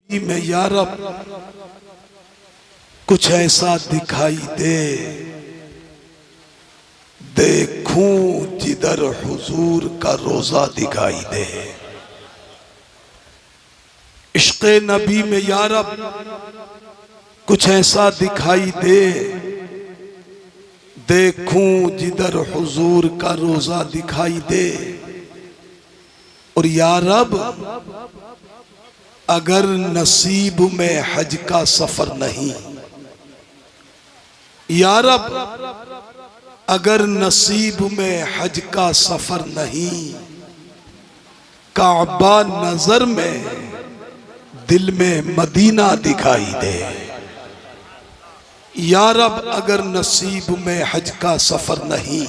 میں یا رب کچھ ایسا دکھائی دے، دیکھوں جدھر حضور کا روزہ دکھائی دے۔ عشق نبی میں یا رب کچھ ایسا دکھائی دے، دیکھوں جدھر حضور کا روزہ دکھائی دے۔ اور یا رب اگر نصیب میں حج کا سفر نہیں، یا رب اگر نصیب میں حج کا سفر نہیں، کعبہ نظر میں دل میں مدینہ دکھائی دے۔ یا رب اگر نصیب میں حج کا سفر نہیں،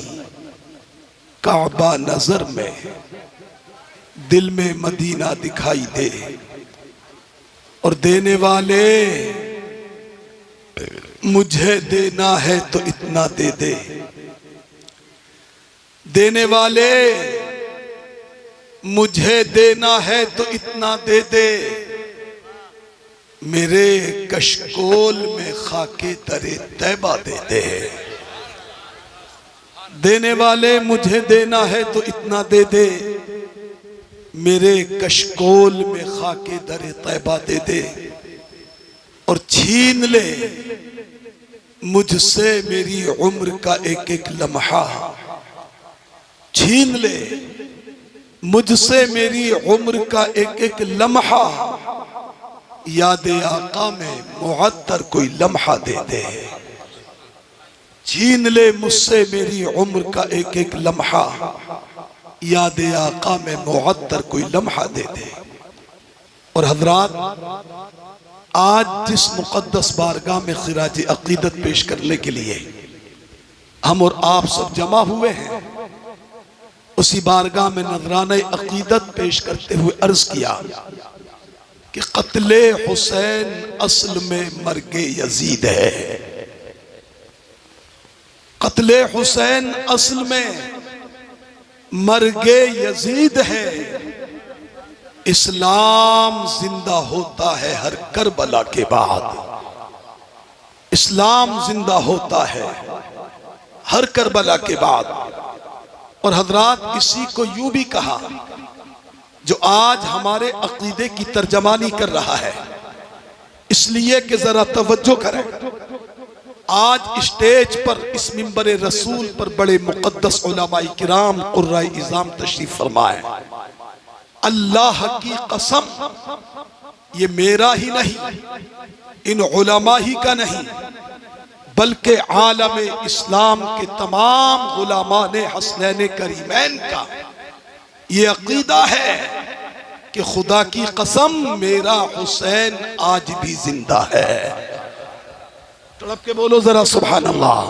کعبہ نظر میں دل میں مدینہ دکھائی دے۔ اور دینے والے مجھے دینا ہے تو اتنا دے دے، دینے والے مجھے دینا ہے تو اتنا دے دے، میرے کشکول میں خاک در طیبہ دے دے۔ دینے والے مجھے دینا ہے تو اتنا دے دے، میرے کشکول میں خاک در طیبہ دے دے۔ اور چھین لے مجھ سے میری عمر کا ایک ایک لمحہ، چھین لے مجھ سے میری عمر کا ایک ایک لمحہ، یاد آقا میں معطر کوئی لمحہ دے دے۔ چھین لے مجھ سے میری عمر کا ایک ایک لمحہ، یاد آقا میں معطر کوئی لمحہ دے دے۔ اور حضرات آج جس مقدس بارگاہ میں خراج عقیدت پیش کرنے کے لیے ہم اور آپ سب جمع ہوئے ہیں، اسی بارگاہ میں نذرانہ عقیدت پیش کرتے ہوئے عرض کیا کہ قتل حسین اصل میں مرگ یزید ہے۔ قتل حسین اصل میں مرگ یزید ہے۔ اسلام زندہ ہوتا ہے ہر کربلا کے بعد، اسلام زندہ ہوتا ہے ہر کربلا کے بعد۔ اور حضرات اسی کو یوں بھی کہا جو آج ہمارے عقیدے کی ترجمانی کر رہا ہے، اس لیے کہ ذرا توجہ کریں۔ آج اسٹیج پر اس منبر رسول پر بڑے مقدس علماء کرام قرۂ اعظام تشریف فرمائے۔ اللہ کی قسم یہ میرا ہی نہیں، ان علماء ہی کا نہیں، بلکہ عالم اسلام کے تمام علماء حسنین کریمین کا یہ عقیدہ ہے کہ خدا کی قسم میرا حسین آج بھی زندہ ہے۔ تڑپ کے بولو ذرا سبحان اللہ۔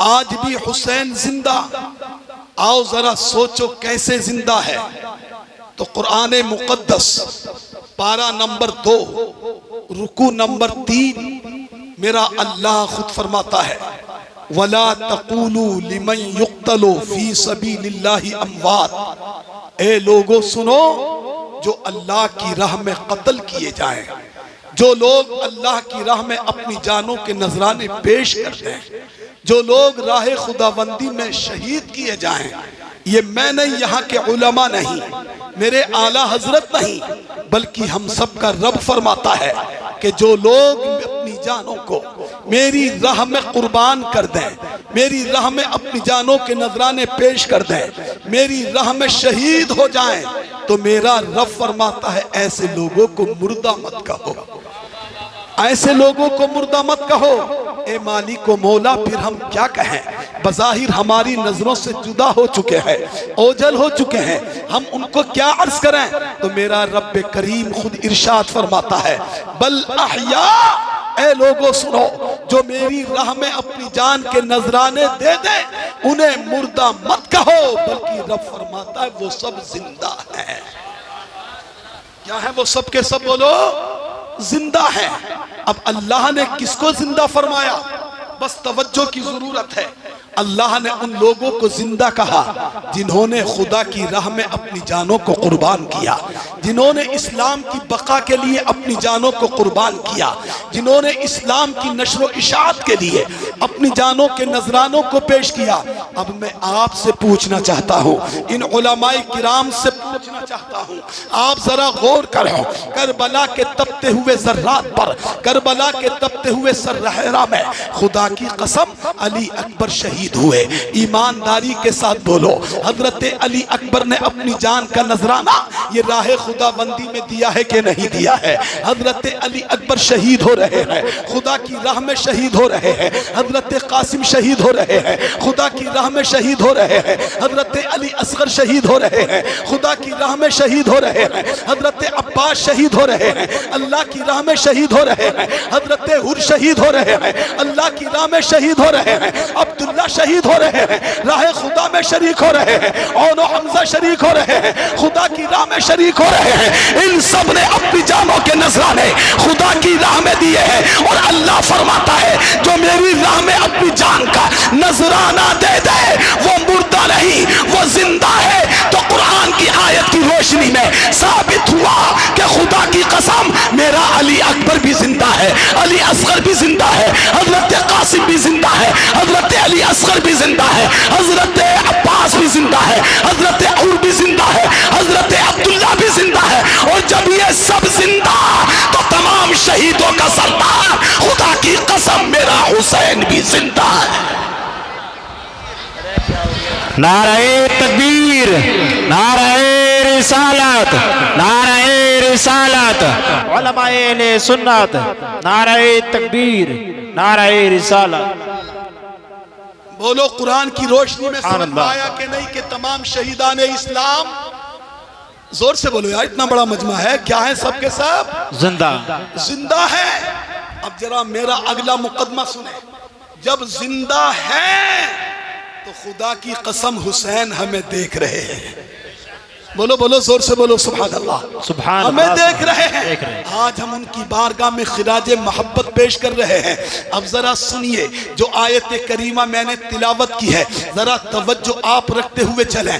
آج بھی حسین زندہ۔ آؤ ذرا سوچو کیسے زندہ ہے۔ تو قرآن مقدس پارہ نمبر 2 رکوع نمبر 3 میرا اللہ خود فرماتا ہے وَلَا تَقُولُوا لِمَنْ يُقْتَلُ فِي سَبِيلِ اللَّهِ أَمْوَاتٍ۔ اے لوگو سنو جو اللہ کی راہ میں قتل کیے جائیں، جو لوگ اللہ کی راہ میں اپنی جانوں کے نذرانے پیش کرتے ہیں، جو لوگ راہ خداوندی میں شہید کیے جائیں، یہ میں نہیں، یہاں کے علماء نہیں، میرے اعلیٰ حضرت نہیں، بلکہ ہم سب کا رب فرماتا ہے کہ جو لوگ اپنی جانوں کو میری راہ میں قربان کر دیں، میری راہ میں اپنی جانوں کے نذرانے پیش کر دیں، میری راہ میں شہید ہو جائیں، تو میرا رب فرماتا ہے ایسے لوگوں کو مردہ مت کہو، ایسے لوگوں کو مردہ مت کہو۔ اے مالک و مولا پھر ہم کیا کہیں؟ بظاہر ہماری نظروں سے جدا ہو چکے ہیں، اوجھل ہو چکے ہیں، ہم ان کو کیا عرض کریں؟ تو میرا رب کریم خود ارشاد فرماتا ہے بل احیاء، اے لوگوں سنو جو میری راہ میں اپنی جان کے نذرانے دے دیں انہیں مردہ مت کہو، بلکہ رب فرماتا ہے وہ سب زندہ ہیں۔ کیا ہے وہ سب کے سب؟ بولو زندہ ہے۔ اب اللہ نے کس کو زندہ فرمایا؟ بس توجہ کی ضرورت ہے۔ اللہ نے ان لوگوں کو زندہ کہا جنہوں نے خدا کی راہ میں اپنی جانوں کو قربان کیا، جنہوں نے اسلام کی بقا کے لیے اپنی جانوں کو قربان کیا، جنہوں نے اسلام کی نشر و اشاعت کے لیے اپنی جانوں کے نذرانوں کو پیش کیا۔ اب میں آپ سے پوچھنا چاہتا ہوں، ان علماء کرام سے پوچھنا چاہتا ہوں، آپ ذرا غور کرو، کربلا کے تپتے ہوئے ذرات پر، کربلا کے تپتے ہوئے سرحرا میں خدا کی قسم علی اکبر شہید ہوئے۔ ایمانداری کے ساتھ بولو، حضرت علی اکبر نے اپنی جان کا نذرانہ یہ راہ خدا بندی میں دیا ہے کہ نہیں دیا ہے؟ حضرت علی اکبر شہید ہو رہے ہیں، خدا کی راہ میں شہید ہو رہے ہیں۔ حضرت قاسم شہید ہو رہے ہیں، خدا کی راہ میں شہید ہو رہے ہیں۔ حضرت علی اصغر شہید ہو رہے ہیں، خدا کی راہ میں شہید ہو رہے ہیں۔ حضرت عباس شہید ہو رہے ہیں، اللہ کی راہ میں شہید ہو رہے ہیں۔ حضرت حر شہید ہو رہے ہیں، اللہ کی راہ میں شہید ہو رہے ہیں۔ عبداللہ شہید ہو رہے ہیں، راہ خدا میں شریک ہو رہے ہیں۔ اون و حمزہ شریک ہو رہے ہیں، خدا کی راہ میں شریک ہو رہے ہیں۔ ان سب نے اپنی جانوں کے نذرانے خدا کی راہ میں دیے ہیں، اور اللہ فرماتا ہے جو میری راہ میں اپنی جان کا نذرانہ دے دے وہ مردہ نہیں، وہ زندہ ہے۔ تو قرآن کی آیت کی روشنی میں ثابت ہوا کہ خدا کی قسم میرا علی اکبر بھی زندہ ہے، علی اصغر بھی زندہ ہے، حضرت قاسم بھی زندہ ہے، حضرت علی اصغر بھی زندہ ہے، حضرت عباس بھی زندہ ہے، حضرت عمر بھی زندہ ہے، حضرت عبداللہ بھی زندہ ہے۔ اور جب یہ سب زندہ تو تمام شہیدوں کا سردار خدا کی قسم میرا حسین بھی زندہ ہے۔ نعرہ تکبیر، نعرہ رسالت، نعرہ رسالت، علماء اہل سنت، نعرہ تکبیر، نعرہ رسالت۔ بولو قرآن کی روشنی میں سمجھ آیا کہ نہیں کہ تمام شہیدان اسلام، زور سے بولو یار، اتنا بڑا مجمع ہے، کیا ہے سب کے سب؟ زندہ زندہ ہے۔ اب ذرا میرا اگلا مقدمہ سنیں، جب زندہ ہے تو خدا کی قسم حسین ہمیں دیکھ رہے ہیں۔ بولو بولو زور سے بولو سبحان اللہ، سبحان ہمیں اللہ، دیکھ رہے ہیں۔ آج ہم ان کی بارگاہ میں خراج محبت پیش کر رہے ہیں۔ اب ذرا سنیے جو آیت کریمہ میں نے تلاوت کی ہے، ذرا توجہ آپ رکھتے ہوئے چلیں۔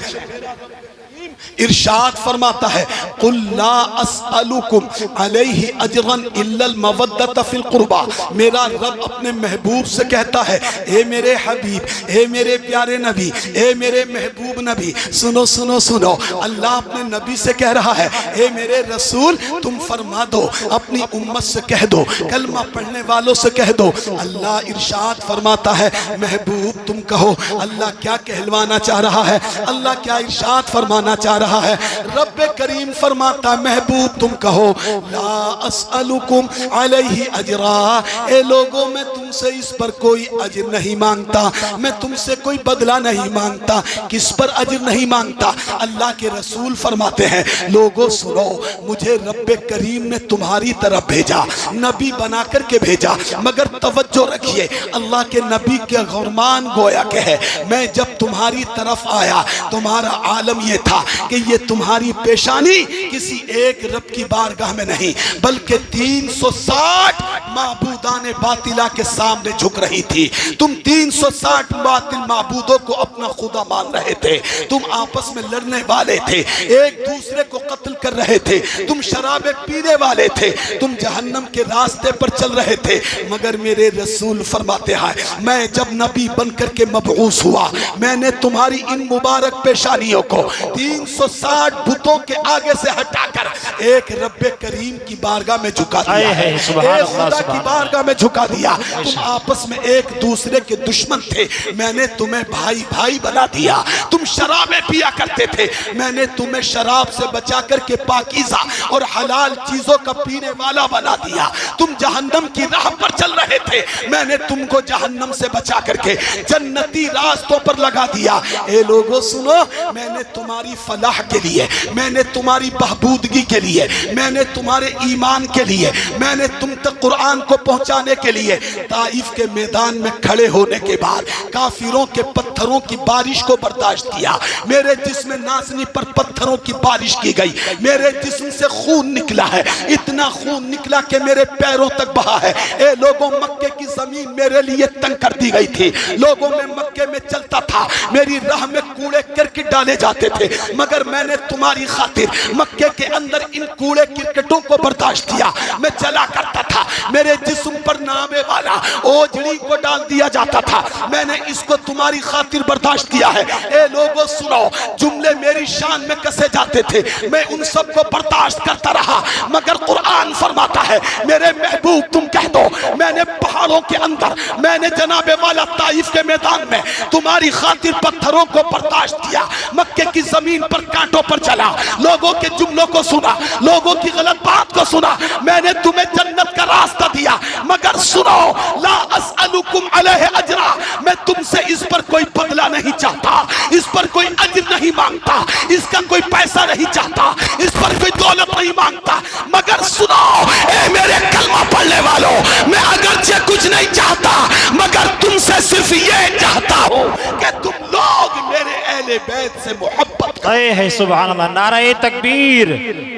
ارشاد فرماتا ہے قُلْ لَا أَسْأَلُكُمْ عَلَيْهِ أَجْرًا إِلَّا الْمَوَدَّةَ فِي الْقُرْبَى۔ میرا رب اپنے محبوب سے کہتا ہے، اے میرے حبیب، اے میرے پیارے نبی، اے میرے محبوب نبی، سنو سنو سنو، اللہ اپنے نبی سے کہہ رہا ہے، اے میرے رسول تم فرما دو، اپنی امت سے کہہ دو، کلمہ پڑھنے والوں سے کہہ دو۔ اللہ ارشاد فرماتا ہے محبوب تم کہو اللہ کیا کہلوانا چاہ رہا ہے، اللہ کیا ارشاد فرمانا چاہ رہا ہے۔ رب کریم فرماتا محبوب تم کہو لا اسألکم علیہ اجرا، اے لوگوں میں تم سے اس پر کوئی اجر نہیں مانگتا، میں تم سے کوئی بدلہ نہیں مانگتا۔ کس پر اجر نہیں مانگتا؟ اللہ کے رسول فرماتے ہیں لوگوں سنو، مجھے رب کریم نے تمہاری طرف بھیجا، نبی بنا کر کے بھیجا، مگر توجہ رکھیے اللہ کے نبی کے غرمان گویا کہ ہے میں جب تمہاری طرف آیا تمہارا عالم یہ تھا کہ یہ تمہاری پیشانی کسی ایک رب کی بارگاہ میں نہیں بلکہ 360 معبودان باطلہ کے سامنے جھک رہی تھی۔ تم 360 باطل معبودوں کو اپنا خدا مان رہے تھے، تم آپس میں لڑنے والے تھے، ایک دوسرے کو قتل کر رہے تھے، تم شرابیں پینے والے تھے، تم جہنم کے راستے پر چل رہے تھے۔ مگر میرے رسول فرماتے ہیں میں جب نبی بن کر کے مبعوث ہوا میں نے تمہاری ان مبارک پیشانیوں کو 360 بتوں کے آگے سے ہٹا کر ایک رب کریم کی بارگاہ میں جھکا دیا ہے، ایک خدا کی بارگاہ میں جھکا دیا۔ تم آپس میں ایک دوسرے کے دشمن تھے، میں نے تمہیں بھائی بھائی بنا دیا۔ تم شرابیں پیا کرتے تھے، میں نے تمہیں شراب سے بچا کر کے پاکیزہ اور حلال چیزوں کا پینے والا بنا دیا۔ تم جہنم کی راہ پر چل رہے تھے، میں نے تم کو جہنم سے بچا کر کے جنتی راستوں پر لگا دیا۔ اے لوگوں سنو، میں نے تمہاری فلاح کے لیے، میں نے تمہاری بہبودگی کے لیے، میں نے تمہارے ایمان کے لیے، میں نے تم تک قرآن قرآن کو پہنچانے کے لیے طائف کے میدان میں کھڑے ہونے کے بعد کافروں کے پتھروں کی بارش کو برداشت کیا. میرے جسم نازنی پر پتھروں کی بارش کی گئی, میرے جسم سے خون نکلا ہے, اتنا خون نکلا کہ میرے پیروں تک بہا ہے. اے لوگوں, مکے کی زمین میرے لیے تنگ کر دی گئی تھی. لوگوں میں مکے میں چلتا تھا, میری راہ میں کوڑے کرکٹ ڈالے جاتے تھے, مگر میں نے تمہاری خاطر مکے کے اندر ان کوڑے کرکٹوں کو برداشت کیا. میں چلا کرتا تھا, میرے جسم پر نامے والا اوجڑی کو ڈال دیا جاتا تھا, میں نے اس کو تمہاری خاطر برداشت کیا ہے. اے لوگوں سنو, جملے میری شان میں کسے جاتے تھے, میں ان سب کو برداشت کرتا رہا, مگر قرآن فرماتا ہے میرے محبوب تم کہہ دو, میں نے پہاڑوں کے اندر, میں نے جناب والا طائف کے میدان میں تمہاری خاطر پتھروں کو برداشت کیا, مکے کی زمین پر کانٹوں پر چلا, لوگوں کے جملوں کو سنا, لوگوں کی غلط بات کو سنا, میں نے تمہیں جنت کا راستہ دیا. مگر سنو, لا اسألکم علیہ اجرا, میں تم سے اس پر کوئی بدلہ نہیں چاہتا, اس پر کوئی اجر نہیں مانگتا, اس کا کوئی پیسہ نہیں چاہتا, اس پر کوئی دولت نہیں مانگتا. مگر سنو اے میرے کلمہ پڑھنے والوں, میں اگرچہ کچھ نہیں چاہتا, مگر تم سے صرف یہ چاہتا ہوں کہ تم لوگ میرے اہل بیت سے محبت کرو. اے سبحان اللہ. نعرہ تکبیر,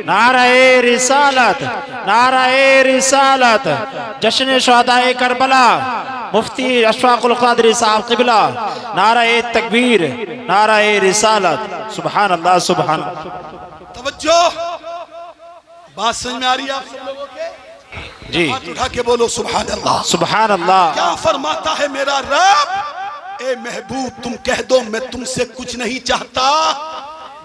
نعرہ رسالت, نعرہ رسالت. جشن شہداء کربلا, مفتی اشفاق القادری صاحب قبلہ, نعرہ تکبیر, نعرہ رسالت. سبحان اللہ, سبحان اللہ. توجہ, بات سمجھ میں آ رہی ہے آپ سب لوگوں کے؟ جی, ہاتھ اٹھا کے بولو سبحان اللہ. سبحان اللہ. کیا فرماتا ہے میرا رب, اے محبوب تم کہہ دو میں تم سے کچھ نہیں چاہتا,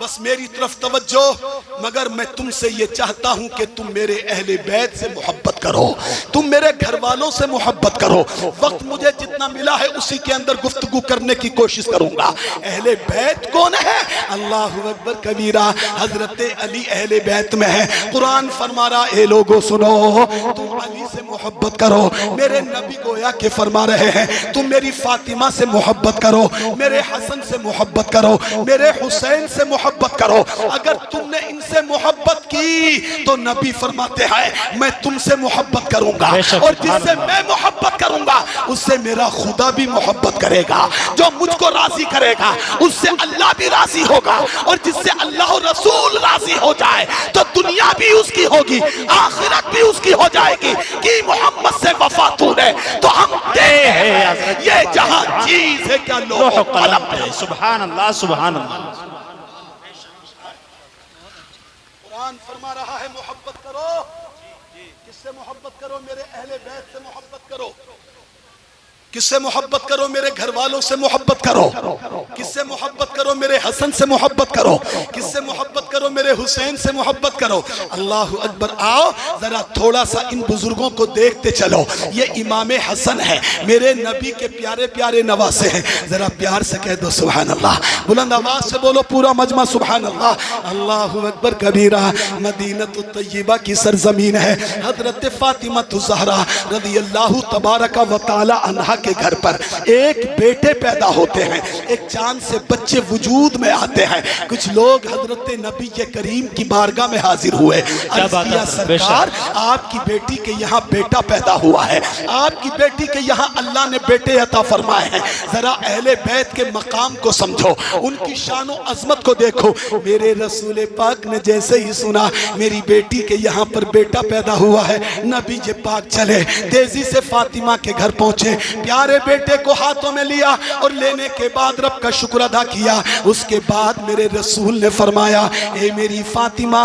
بس میری طرف توجہ, مگر میں تم سے یہ چاہتا ہوں کہ تم میرے اہل بیت سے محبت کرو, تم میرے گھر والوں سے محبت کرو. وقت مجھے جتنا ملا ہے اسی کے اندر گفتگو کرنے کی کوشش کروں گا. اہل بیت کون ہے؟ اللہ اکبر کبیرہ, حضرت علی اہل بیت میں ہے. قرآن فرما رہا اے لوگو سنو, تم علی سے محبت کرو. میرے نبی گویا کہ فرما رہے ہیں تم میری فاطمہ سے محبت کرو, میرے حسن سے محبت کرو, میرے حسین سے محبت کرو. اگر تم نے ان سے محبت کی تو نبی فرماتے ہیں میں تم سے محبت کروں گا, اور جس سے میں محبت کروں گا اس سے میرا خدا بھی محبت کرے گا. جو مجھ کو راضی کرے گا اس سے اللہ بھی راضی ہوگا, اور جس سے اللہ و رسول راضی ہو جائے تو دنیا بھی اس کی ہوگی, آخرت بھی اس کی ہو جائے گی. کہ محمد سے وفا تو نے تو ہم دے ہیں, یہ جہاں چیز ہے کیا لوح قلم ہے. سبحان اللہ, سبحان اللہ. قرآن فرما رہا ہے محبت کرو. کس سے محبت کرو؟ میرے اہل بیت سے محبت کرو. کس سے محبت کرو؟ میرے گھر والوں سے محبت کرو. کس سے محبت کرو؟ میرے حسن سے محبت کرو. کس سے محبت کرو؟ میرے حسین سے محبت کرو. اللہ اکبر. آؤ ذرا تھوڑا سا ان بزرگوں کو دیکھتے چلو. یہ امام حسن ہے, میرے نبی کے پیارے پیارے نواسے ہیں. ذرا پیار سے کہہ دو سبحان اللہ, بلند آواز سے بولو پورا مجمع سبحان اللہ. اللہ اکبر کبیرہ. مدینہ الطیبہ کی سرزمین ہے. حضرت فاطمہ الزہرا رضی اللہ تبارک و تعالی عنہا کے گھر پر ایک بیٹے پیدا ہوتے ہیں, ایک چاند سے بچے وجود میں آتے ہیں. کچھ لوگ حضرت نبی کریم کی بارگاہ میں حاضر ہوئے, عرض کیا سرکار آپ کی بیٹی کے یہاں بیٹا پیدا ہوا ہے, آپ کی بیٹی کے یہاں اللہ نے بیٹے عطا فرمائے ہیں. ذرا اہل بیت کے مقام کو سمجھو, ان کی شان و عظمت کو دیکھو. میرے رسول پاک نے جیسے ہی سنا میری بیٹی کے یہاں پر بیٹا پیدا ہوا ہے, نبی پاک چلے تیزی سے فاطمہ کے گھر پہنچے, پیارے بیٹے کو ہاتھوں میں لیا اور لینے کے بعد رب کا شکر ادا کیا. اس کے بعد میرے رسول نے فرمایا اے میری فاطمہ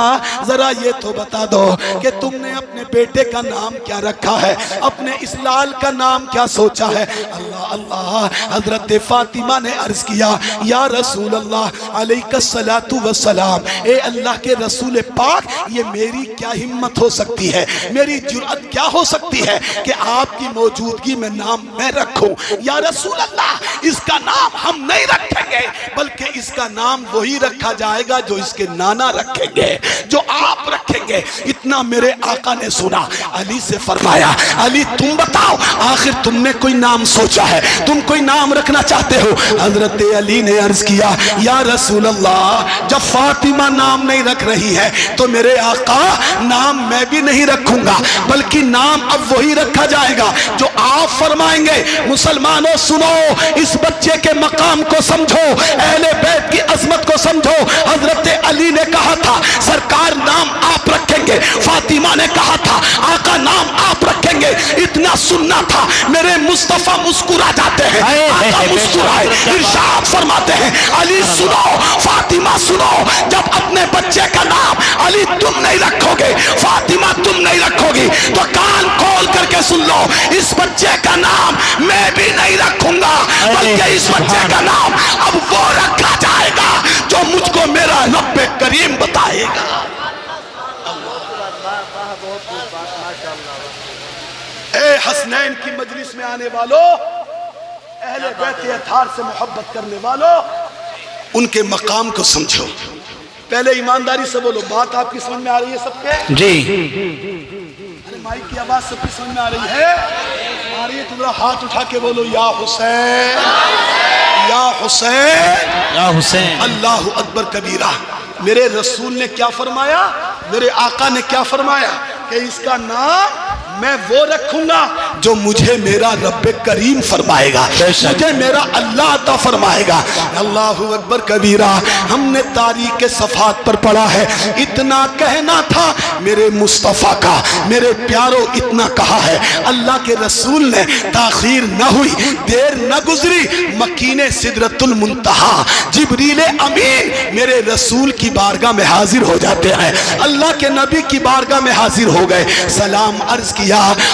ذرا یہ تو بتا دو کہ تم نے اپنے بیٹے کا نام کیا رکھا ہے, اپنے اس لال کا نام کیا سوچا ہے. اللہ اللہ. حضرت فاطمہ نے عرض کیا یا رسول اللہ علیہ الصلاۃ والسلام, اے اللہ کے رسول پاک یہ میری کیا ہمت ہو سکتی ہے, میری جرأت کیا ہو سکتی ہے کہ آپ کی موجودگی میں نام میں رکھوں. یا رسول اللہ اس کا نام ہم نہیں رکھیں گے, بلکہ اس کا نام وہی رکھا جائے گا جو اس کے نانا رکھیں گے، جو آپ رکھیں گے۔ اتنا میرے آقا نے سنا، علی سے فرمایا علی تم بتاؤ آخر تم نے کوئی نام سوچا ہے، تم کوئی نام رکھنا چاہتے ہو؟ حضرت علی نے عرض کیا یا رسول اللہ جب فاطمہ نام نہیں رکھ رہی ہے تو میرے آقا نام میں بھی نہیں رکھوں گا، بلکہ نام اب وہی رکھا جائے گا جو آپ فرمائیں گے۔ مسلمانوں سنو، اس بچے کے مقام کو سمجھو، اہل بیت کی عظمت کو سمجھو۔ حضرت علی نے کہا تھا سرکار نام آپ رکھیں گے، فاطمہ نے کہا تھا آقا نام آپ رکھیں گے۔ اتنا سننا تھا، میرے مصطفیٰ مسکرا جاتے ہیں، آقا مسکرائے، ارشاد فرماتے ہیں علی سنو، فاطمہ سنو، جب اپنے بچے کا نام علی تم نہیں رکھو گے، فاطمہ تم نہیں رکھو گی تو کان کھول کر کے سن لو، اس بچے کا نام میں بھی نہیں رکھوں گا، بلکہ اس بچے کا نام اب وہ رکھا جائے گا جو مجھ کو میرا رب کریم بتائے گا۔ اے حسنین کی مجلس میں آنے والوں، اہل بیت اطہار سے محبت کرنے والوں، ان کے مقام کو سمجھو۔ پہلے ایمانداری سے بولو، بات آپ کی سمجھ میں آ رہی ہے سب کے؟ جی ارے مائک کی آواز سب کی سمجھ میں آ رہی ہے؟ آ رہی ہے تو ذرا ہاتھ اٹھا کے بولو یا حسین یا حسین یا حسین۔ اللہ اکبر کبیرہ۔ میرے رسول نے کیا فرمایا، میرے آقا نے کیا فرمایا کہ اس کا نام میں وہ رکھوں گا جو مجھے میرا رب کریم فرمائے گا، مجھے میرا اللہ عطا فرمائے گا۔ اللہ اکبر کبیرہ۔ ہم نے تاریخ کے صفحات پر پڑھا ہے، اتنا کہنا تھا میرے مصطفیٰ کا، میرے پیاروں اتنا کہا ہے۔ اللہ کے رسول نے تاخیر نہ ہوئی، دیر نہ گزری، مکین سدرۃ المنتہا جبریل امین میرے رسول کی بارگاہ میں حاضر ہو جاتے ہیں، اللہ کے نبی کی بارگاہ میں حاضر ہو گئے، سلام عرض کیا،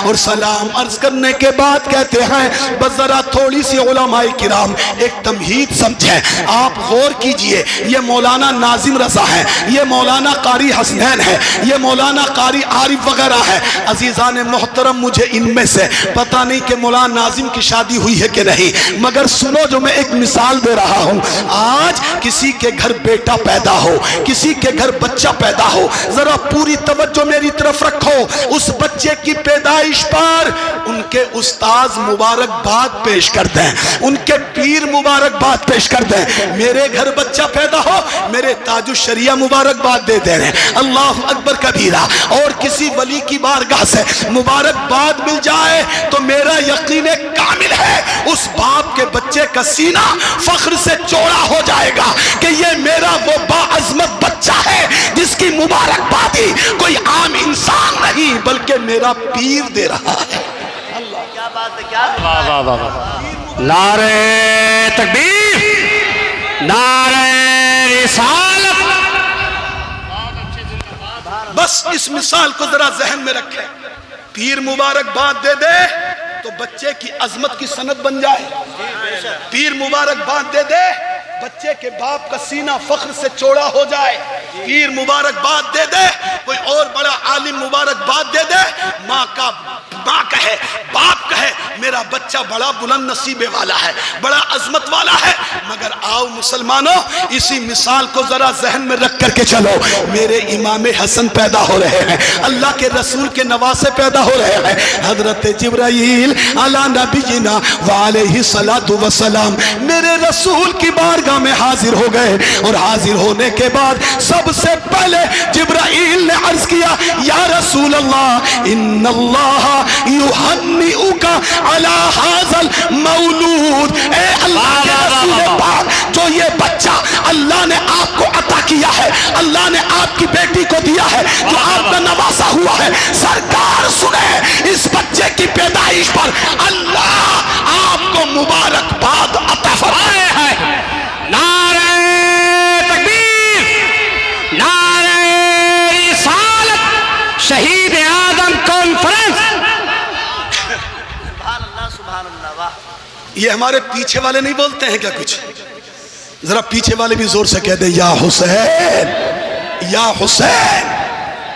اور سلام عرض کرنے کے بعد کہتے ہیں بس ذرا تھوڑی سی علماء کرام ایک تمہید سمجھیں، آپ غور کیجئے، یہ مولانا ناظم رضا ہے، یہ مولانا قاری حسنین ہے، یہ مولانا قاری عارف وغیرہ ہے۔ عزیزان محترم، مجھے ان میں سے پتہ نہیں کہ مولانا ناظم کی شادی ہوئی ہے کہ نہیں، مگر سنو جو میں ایک مثال دے رہا ہوں۔ آج کسی کے گھر بیٹا پیدا ہو، کسی کے گھر بچہ پیدا ہو، ذرا پوری توجہ میری طرف رکھو، اس بچے کی پیدائش پر ان کے استاذ مبارکباد پیش کر دیں، ان کے پیر مبارکباد پیش کر دیں۔ میرے گھر بچہ پیدا ہو، میرے تاج الشریعہ مبارکباد دے دے رہے، اللہ اکبر کبیرہ۔ اور کسی ولی کی بارگاہ سے مبارکباد مل جائے تو میرا یقین کامل ہے اس باپ کے بچے کا سینہ فخر سے چوڑا ہو جائے گا کہ یہ میرا وہ باعظمت بچہ ہے جس کی مبارکبادی کوئی عام انسان نہیں بلکہ میرا پیر دے رہا ہے۔ کیا بات ہے، کیا واہ واہ واہ واہ۔ نعرہ تکبیر، نعرہ رسالت۔ بس اس مثال کو ذرا ذہن میں رکھیں، پیر مبارکباد دے دے تو بچے کی عظمت کی سند بن جائے، پیر مبارکباد دے دے بچے کے باپ کا سینہ فخر سے چوڑا ہو جائے، پیر مبارکباد دے دے کوئی اور بڑا عالم مبارکباد دے دے، ماں کہے، باپ کہے میرا بچہ بڑا بلند نصیبے والا ہے، بڑا عظمت والا ہے۔ مگر آؤ مسلمانوں، اسی مثال کو ذرا ذہن میں رکھ کر کے چلو، میرے امام حسن پیدا ہو رہے ہیں، اللہ کے رسول کے نواسے پیدا ہو رہے ہیں، حضرت جبرائیل علی نبینا وعلیہ الصلاۃ والسلام میرے رسول کی بارگاہ میں حاضر ہو گئے، اور حاضر ہونے کے بعد سب سے پہلے جبرائیل نے عرض کیا یا رسول اللہ ان اللہ یہنئک علی ھذا المولود، اے اللہ کے رسول پاک جو یہ بچہ اللہ نے آپ کو عطا کیا ہے، اللہ نے آپ کی بیٹی کو دیا ہے، جو آپ کا نواسا ہوا ہے، سرکار سنیں اس بچے کی پیدائش پر اللہ آپ کو مبارکباد عطا فرمائے ہیں۔ نعرہ تکبیر، نعرہ رسالت، شہید اعظم کانفرنس۔ سبحان اللہ، سبحان اللہ، واہ۔ یہ ہمارے پیچھے والے نہیں بولتے ہیں کیا کچھ؟ ذرا پیچھے والے بھی زور سے کہہ دیں یا حسین یا حسین۔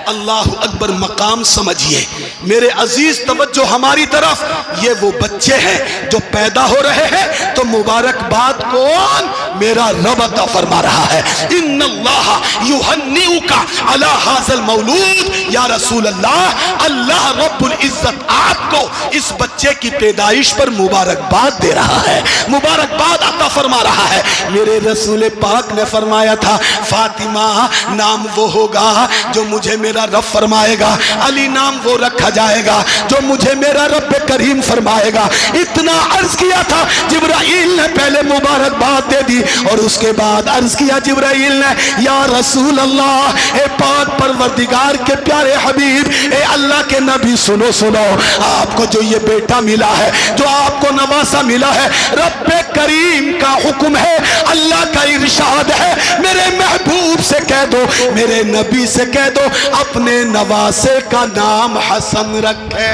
اللہ اکبر، مقام سمجھیے میرے عزیز، توجہ ہماری طرف، یہ وہ بچے ہیں جو پیدا ہو رہے ہیں تو مبارکباد کون؟ میرا رب عطا فرما رہا ہے. ان اللہ یہنئک علی ھذا المولود. یا رسول اللہ، اللہ رب العزت آپ کو اس بچے کی پیدائش پر مبارکباد دے رہا ہے، مبارکباد عطا فرما رہا ہے. میرے رسول پاک نے فرمایا تھا فاطمہ نام وہ ہوگا جو مجھے میرا رب فرمائے گا، علی نام وہ رکھا جائے گا جو مجھے میرا رب کریم فرمائے گا. اتنا عرض کیا تھا، جبرائیل نے پہلے مبارکباد دے دی اور اس کے بعد عرض کیا جبرائیل نے یا رسول اللہ، اے پاک پروردگار کے پیارے حبیب، اے اللہ کے نبی، سنو سنو، آپ کو جو یہ بیٹا ملا ہے، جو آپ کو نواسا ملا ہے، رب کریم کا حکم ہے، اللہ کا ارشاد ہے. میرے محبوب سے کہہ دو، میرے نبی سے کہہ دو، اپنے نواسے کا نام حسن رکھے.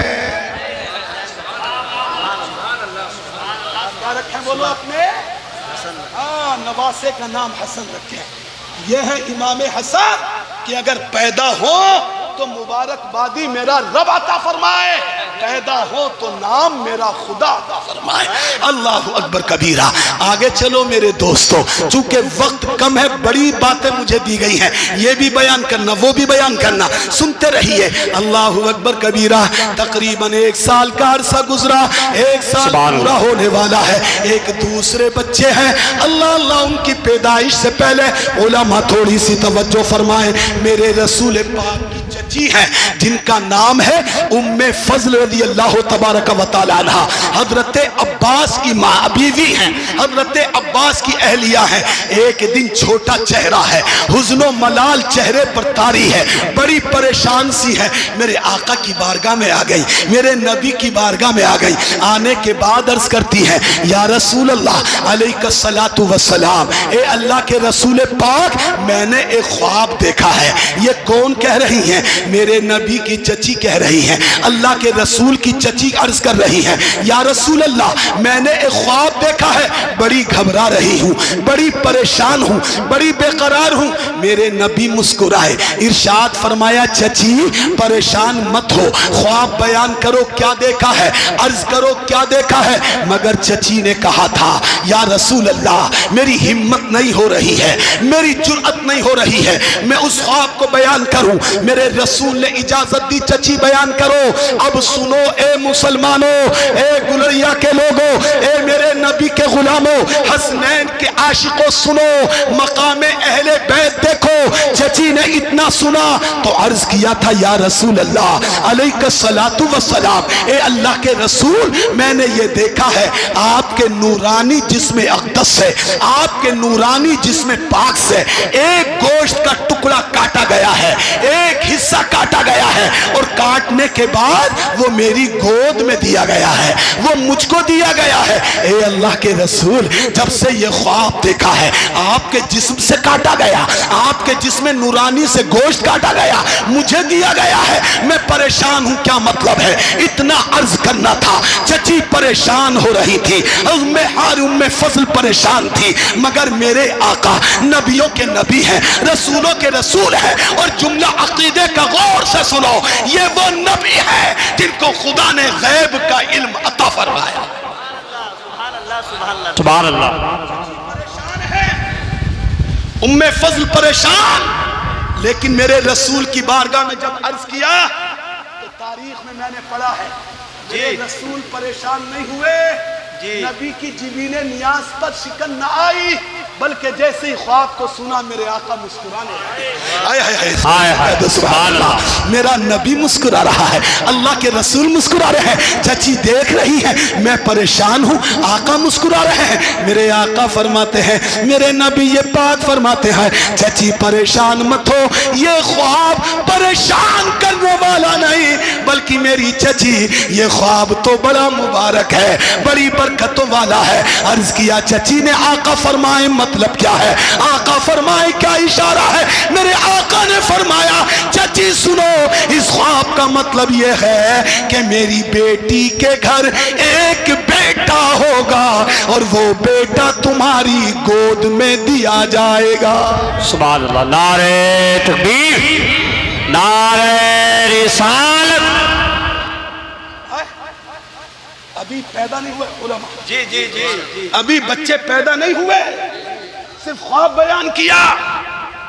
کیا رکھیں بولو؟ اپنے نواسے کا نام حسن رکھیں. یہ ہے امام حسن کہ اگر پیدا ہو تو مبارکبادی میرا رب عطا فرمائے، پیدا ہو تو نام میرا خدا عطا فرمائے. اللہ اکبر کبیرہ. آگے چلو میرے دوستو، چونکہ وقت کم ہے، بڑی باتیں مجھے دی گئی ہیں، یہ بھی بیان کرنا وہ بھی بیان کرنا، سنتے رہیے. اللہ اکبر کبیرہ. تقریباً 1 سال کا عرصہ گزرا، 1 سال پورا ہونے والا ہے. ایک دوسرے بچے ہیں، اللہ اللہ ان کی پیدائش سے پہلے علماء تھوڑی سی توجہ فرمائیں. میرے رسول پاک کی چچی ہیں جن کا نام ہے ام فضل رضی اللہ تبارک و تعالی عنہ، حضرت عباس کی ماں بیوی ہیں، حضرت عباس کی اہلیہ ہیں. ایک دن چھوٹا چہرہ ہے، حزن و ملال چہرے پر طاری ہے، بڑی پریشان سی ہے. میرے آقا کی بارگاہ میں آ گئی، میرے نبی کی بارگاہ میں آ گئی. آنے کے بعد عرض کرتی ہیں یا رسول اللہ علیہ الصلاۃ والسلام، اے اللہ کے رسول پاک، میں نے ایک خواب دیکھا ہے. یہ کون کہہ رہی ہیں؟ میرے نبی کی چچی کہہ رہی ہیں. اللہ کے رسول کی چچی عرض کر رہی ہیں یا رسول اللہ، میں نے ایک خواب دیکھا ہے، بڑی گھبرا رہی ہوں، بڑی پریشان ہوں، بڑی بے قرار ہوں. میرے نبی مسکرائے، ارشاد فرمایا چچی پریشان مت ہو، خواب بیان کرو کیا دیکھا ہے، عرض کرو کیا دیکھا ہے. مگر چچی نے کہا تھا یا رسول اللہ، میری ہمت نہیں ہو رہی ہے، میری جرأت نہیں ہو رہی ہے میں اس خواب کو بیان کروں. میرے رسول نے اجازت دی، چچی بیان کرو. اب سنو اے مسلمانوں، اے گلریا کے لوگوں، اے میرے نبی کے غلاموں، حسنین کے عاشقوں، سنو مقام اہل بیت دیکھو. چچی نے اتنا سنا تو عرض کیا تھا یا رسول اللہ علیہ الصلاۃ والسلام، اے اللہ کے رسول، میں نے یہ دیکھا ہے آپ کے نورانی جسم اقدس سے، آپ کے نورانی جسم پاک سے ایک گوشت کا ٹکڑا کاٹا گیا ہے، ایک حصہ کاٹا گیا ہے، اور کاٹنے کے بعد وہ میری گود میں دیا گیا ہے، وہ مجھ کو دیا گیا ہے. اے اللہ کے رسول، جب سے یہ خواب دیکھا ہے، آپ کے جسم سے کاٹا گیا، آپ کے جسم نورانی سے گوشت کاٹا گیا، مجھے دیا گیا ہے، میں پریشان ہوں. کیا مطلب ہے؟ اتنا عرض کرنا تھا. چچی پریشان ہو رہی تھی، ام فضل پریشان تھی، مگر میرے آقا نبیوں کے نبی ہیں، رسولوں کے رسول ہیں. اور جملہ عقیدے کا غور سے سنو، یہ وہ نبی ہے جن کو خدا نے غیب کا علم عطا فرمایا. سبحان اللہ سبحان اللہ سبحان اللہ. ام فضل پریشان، لیکن میرے رسول کی بارگاہ میں جب عرض کیا تو تاریخ میں نے پڑھا ہے میرے رسول پریشان نہیں ہوئے. نبی کی جبین نیاز پر شکن نہ آئی، بلکہ جیسے ہی خواب کو سنا میرے آقا مسکرانے لگے. سبحان اللہ. میرا نبی مسکرا رہا ہے، اللہ کے رسول مسکرا رہے ہیں. چچی دیکھ رہی ہے میں پریشان ہوں، آقا مسکرا رہے ہیں. میرے آقا فرماتے ہیں، میرے نبی یہ پاک فرماتے ہیں چچی پریشان مت ہو، یہ خواب پریشان کرنے والا نہیں، بلکہ میری چچی یہ خواب تو بڑا مبارک ہے، بڑی برکتوں والا ہے. عرض کیا چچی نے آقا فرمائے مطلب کیا ہے؟ آقا فرمائے کیا اشارہ ہے؟ میرے آقا نے فرمایا چچی سنو، اس خواب کا مطلب یہ ہے کہ میری بیٹی کے گھر ایک بیٹا ہوگا اور وہ بیٹا تمہاری گود میں دیا جائے گا. سبحان اللہ. نعرہ تکبیر، نعرہ رسالت. ابھی پیدا نہیں ہوئے علماء، جی جی جی جی ابھی بچے پیدا نہیں ہوئے، صرف خواب بیان کیا،